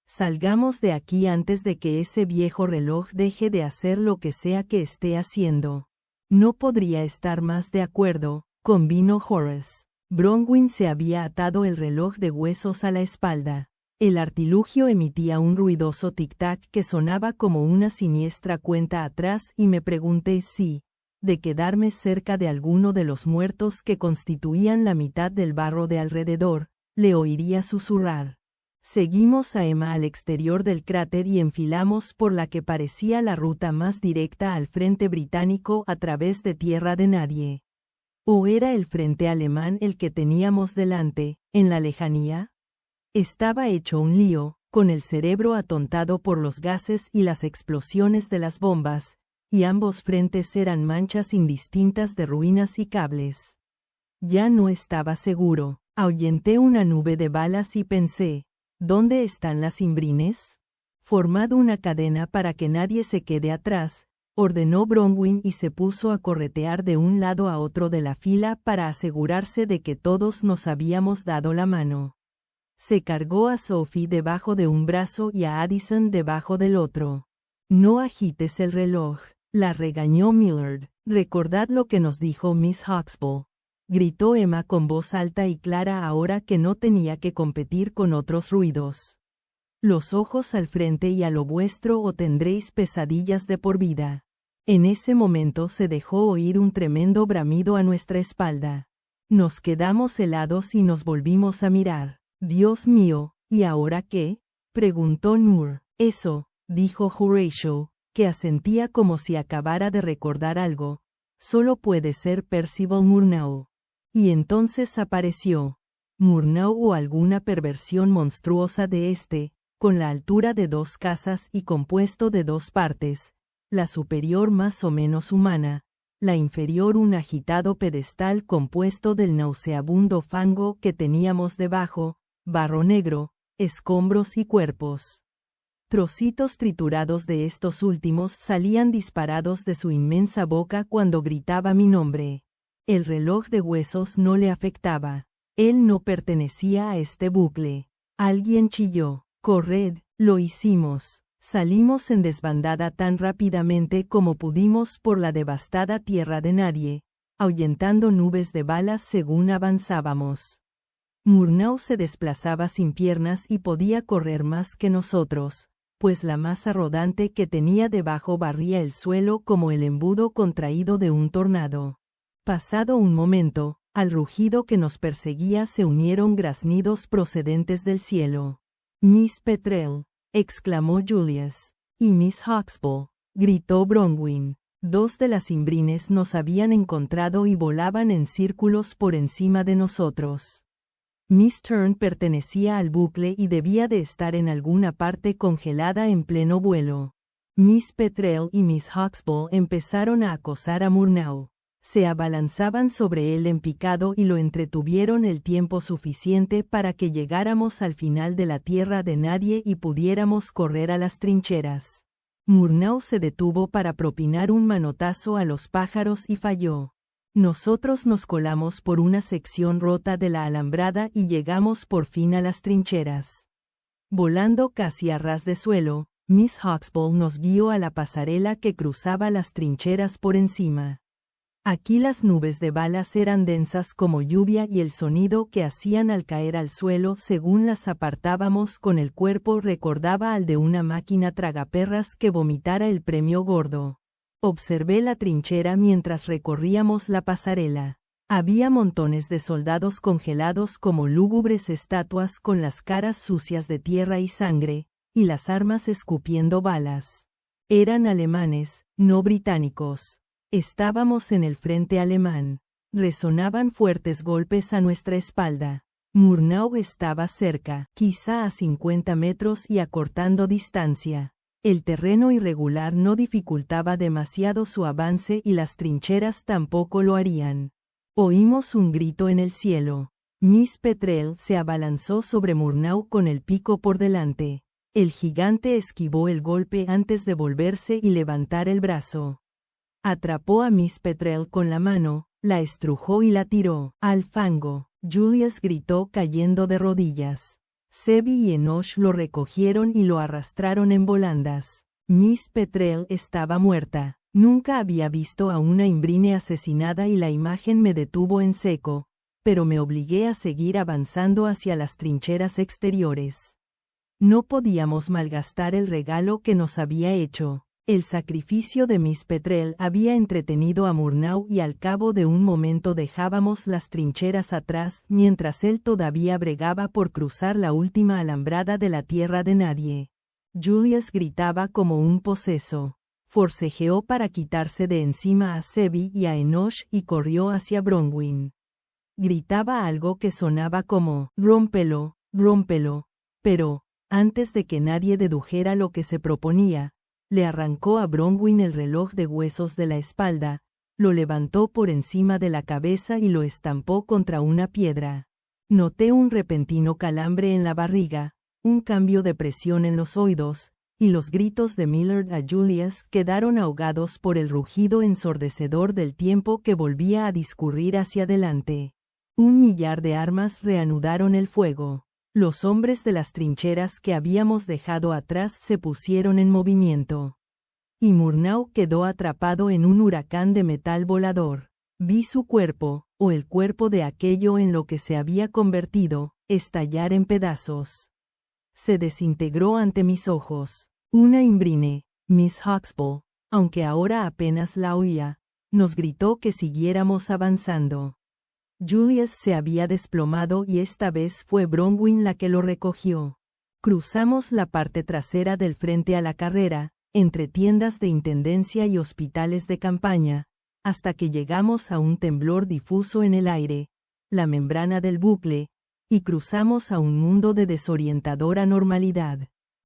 «Salgamos de aquí antes de que ese viejo reloj deje de hacer lo que sea que esté haciendo». «No podría estar más de acuerdo», convino Horace. Bronwyn se había atado el reloj de huesos a la espalda. El artilugio emitía un ruidoso tic-tac que sonaba como una siniestra cuenta atrás y me pregunté si, de quedarme cerca de alguno de los muertos que constituían la mitad del barro de alrededor, le oiría susurrar. Seguimos a Emma al exterior del cráter y enfilamos por la que parecía la ruta más directa al frente británico a través de tierra de nadie. ¿O era el frente alemán el que teníamos delante, en la lejanía? Estaba hecho un lío, con el cerebro atontado por los gases y las explosiones de las bombas, y ambos frentes eran manchas indistintas de ruinas y cables. Ya no estaba seguro, ahuyenté una nube de balas y pensé, ¿dónde están las imbrines? Formad una cadena para que nadie se quede atrás, ordenó Bronwyn y se puso a corretear de un lado a otro de la fila para asegurarse de que todos nos habíamos dado la mano. Se cargó a Sophie debajo de un brazo y a Addison debajo del otro. No agites el reloj, la regañó Millard. Recordad lo que nos dijo Miss Huxtable, gritó Emma con voz alta y clara ahora que no tenía que competir con otros ruidos. Los ojos al frente y a lo vuestro o tendréis pesadillas de por vida. En ese momento se dejó oír un tremendo bramido a nuestra espalda. Nos quedamos helados y nos volvimos a mirar. Dios mío, ¿y ahora qué? Preguntó Noor. Eso, dijo Horatio, que asentía como si acabara de recordar algo. Solo puede ser Percival Murnau. Y entonces apareció Murnau o alguna perversión monstruosa de este, con la altura de 2 casas y compuesto de 2 partes, la superior más o menos humana, la inferior un agitado pedestal compuesto del nauseabundo fango que teníamos debajo, barro negro, escombros y cuerpos. Trocitos triturados de estos últimos salían disparados de su inmensa boca cuando gritaba mi nombre. El reloj de huesos no le afectaba. Él no pertenecía a este bucle. Alguien chilló. Corred, lo hicimos. Salimos en desbandada tan rápidamente como pudimos por la devastada tierra de nadie, ahuyentando nubes de balas según avanzábamos. Murnau se desplazaba sin piernas y podía correr más que nosotros, pues la masa rodante que tenía debajo barría el suelo como el embudo contraído de un tornado. Pasado un momento, al rugido que nos perseguía se unieron graznidos procedentes del cielo. Miss Petrel, exclamó Julius. Y Miss Huxtable, gritó Bronwyn. 2 de las imbrines nos habían encontrado y volaban en círculos por encima de nosotros. Miss Turn pertenecía al bucle y debía de estar en alguna parte congelada en pleno vuelo. Miss Petrel y Miss Huxtable empezaron a acosar a Murnau. Se abalanzaban sobre él en picado y lo entretuvieron el tiempo suficiente para que llegáramos al final de la tierra de nadie y pudiéramos correr a las trincheras. Murnau se detuvo para propinar un manotazo a los pájaros y falló. Nosotros nos colamos por una sección rota de la alambrada y llegamos por fin a las trincheras. Volando casi a ras de suelo, Miss Huxtable nos guió a la pasarela que cruzaba las trincheras por encima. Aquí las nubes de balas eran densas como lluvia y el sonido que hacían al caer al suelo según las apartábamos con el cuerpo recordaba al de una máquina tragaperras que vomitara el premio gordo. Observé la trinchera mientras recorríamos la pasarela. Había montones de soldados congelados como lúgubres estatuas con las caras sucias de tierra y sangre, y las armas escupiendo balas. Eran alemanes, no británicos. Estábamos en el frente alemán. Resonaban fuertes golpes a nuestra espalda. Murnau estaba cerca, quizá a 50 metros y acortando distancia. El terreno irregular no dificultaba demasiado su avance y las trincheras tampoco lo harían. Oímos un grito en el cielo. Miss Petrel se abalanzó sobre Murnau con el pico por delante. El gigante esquivó el golpe antes de volverse y levantar el brazo. Atrapó a Miss Petrel con la mano, la estrujó y la tiró al fango. Julius gritó cayendo de rodillas. Sebi y Enoch lo recogieron y lo arrastraron en volandas. Miss Petrel estaba muerta. Nunca había visto a una imbrine asesinada y la imagen me detuvo en seco, pero me obligué a seguir avanzando hacia las trincheras exteriores. No podíamos malgastar el regalo que nos había hecho. El sacrificio de Miss Petrel había entretenido a Murnau y al cabo de un momento dejábamos las trincheras atrás mientras él todavía bregaba por cruzar la última alambrada de la tierra de nadie. Julius gritaba como un poseso. Forcejeó para quitarse de encima a Sebi y a Enoch y corrió hacia Bronwyn. Gritaba algo que sonaba como «rómpelo, rómpelo», pero, antes de que nadie dedujera lo que se proponía, le arrancó a Bronwyn el reloj de huesos de la espalda, lo levantó por encima de la cabeza y lo estampó contra una piedra. Noté un repentino calambre en la barriga, un cambio de presión en los oídos, y los gritos de Millard a Julius quedaron ahogados por el rugido ensordecedor del tiempo que volvía a discurrir hacia adelante. 1.000.000 de armas reanudaron el fuego. Los hombres de las trincheras que habíamos dejado atrás se pusieron en movimiento. Y Murnau quedó atrapado en un huracán de metal volador. Vi su cuerpo, o el cuerpo de aquello en lo que se había convertido, estallar en pedazos. Se desintegró ante mis ojos. Una Imbrine, Miss Huxtable, aunque ahora apenas la oía, nos gritó que siguiéramos avanzando. Julius se había desplomado y esta vez fue Bronwyn la que lo recogió. Cruzamos la parte trasera del frente a la carrera, entre tiendas de intendencia y hospitales de campaña, hasta que llegamos a un temblor difuso en el aire, la membrana del bucle, y cruzamos a un mundo de desorientadora normalidad.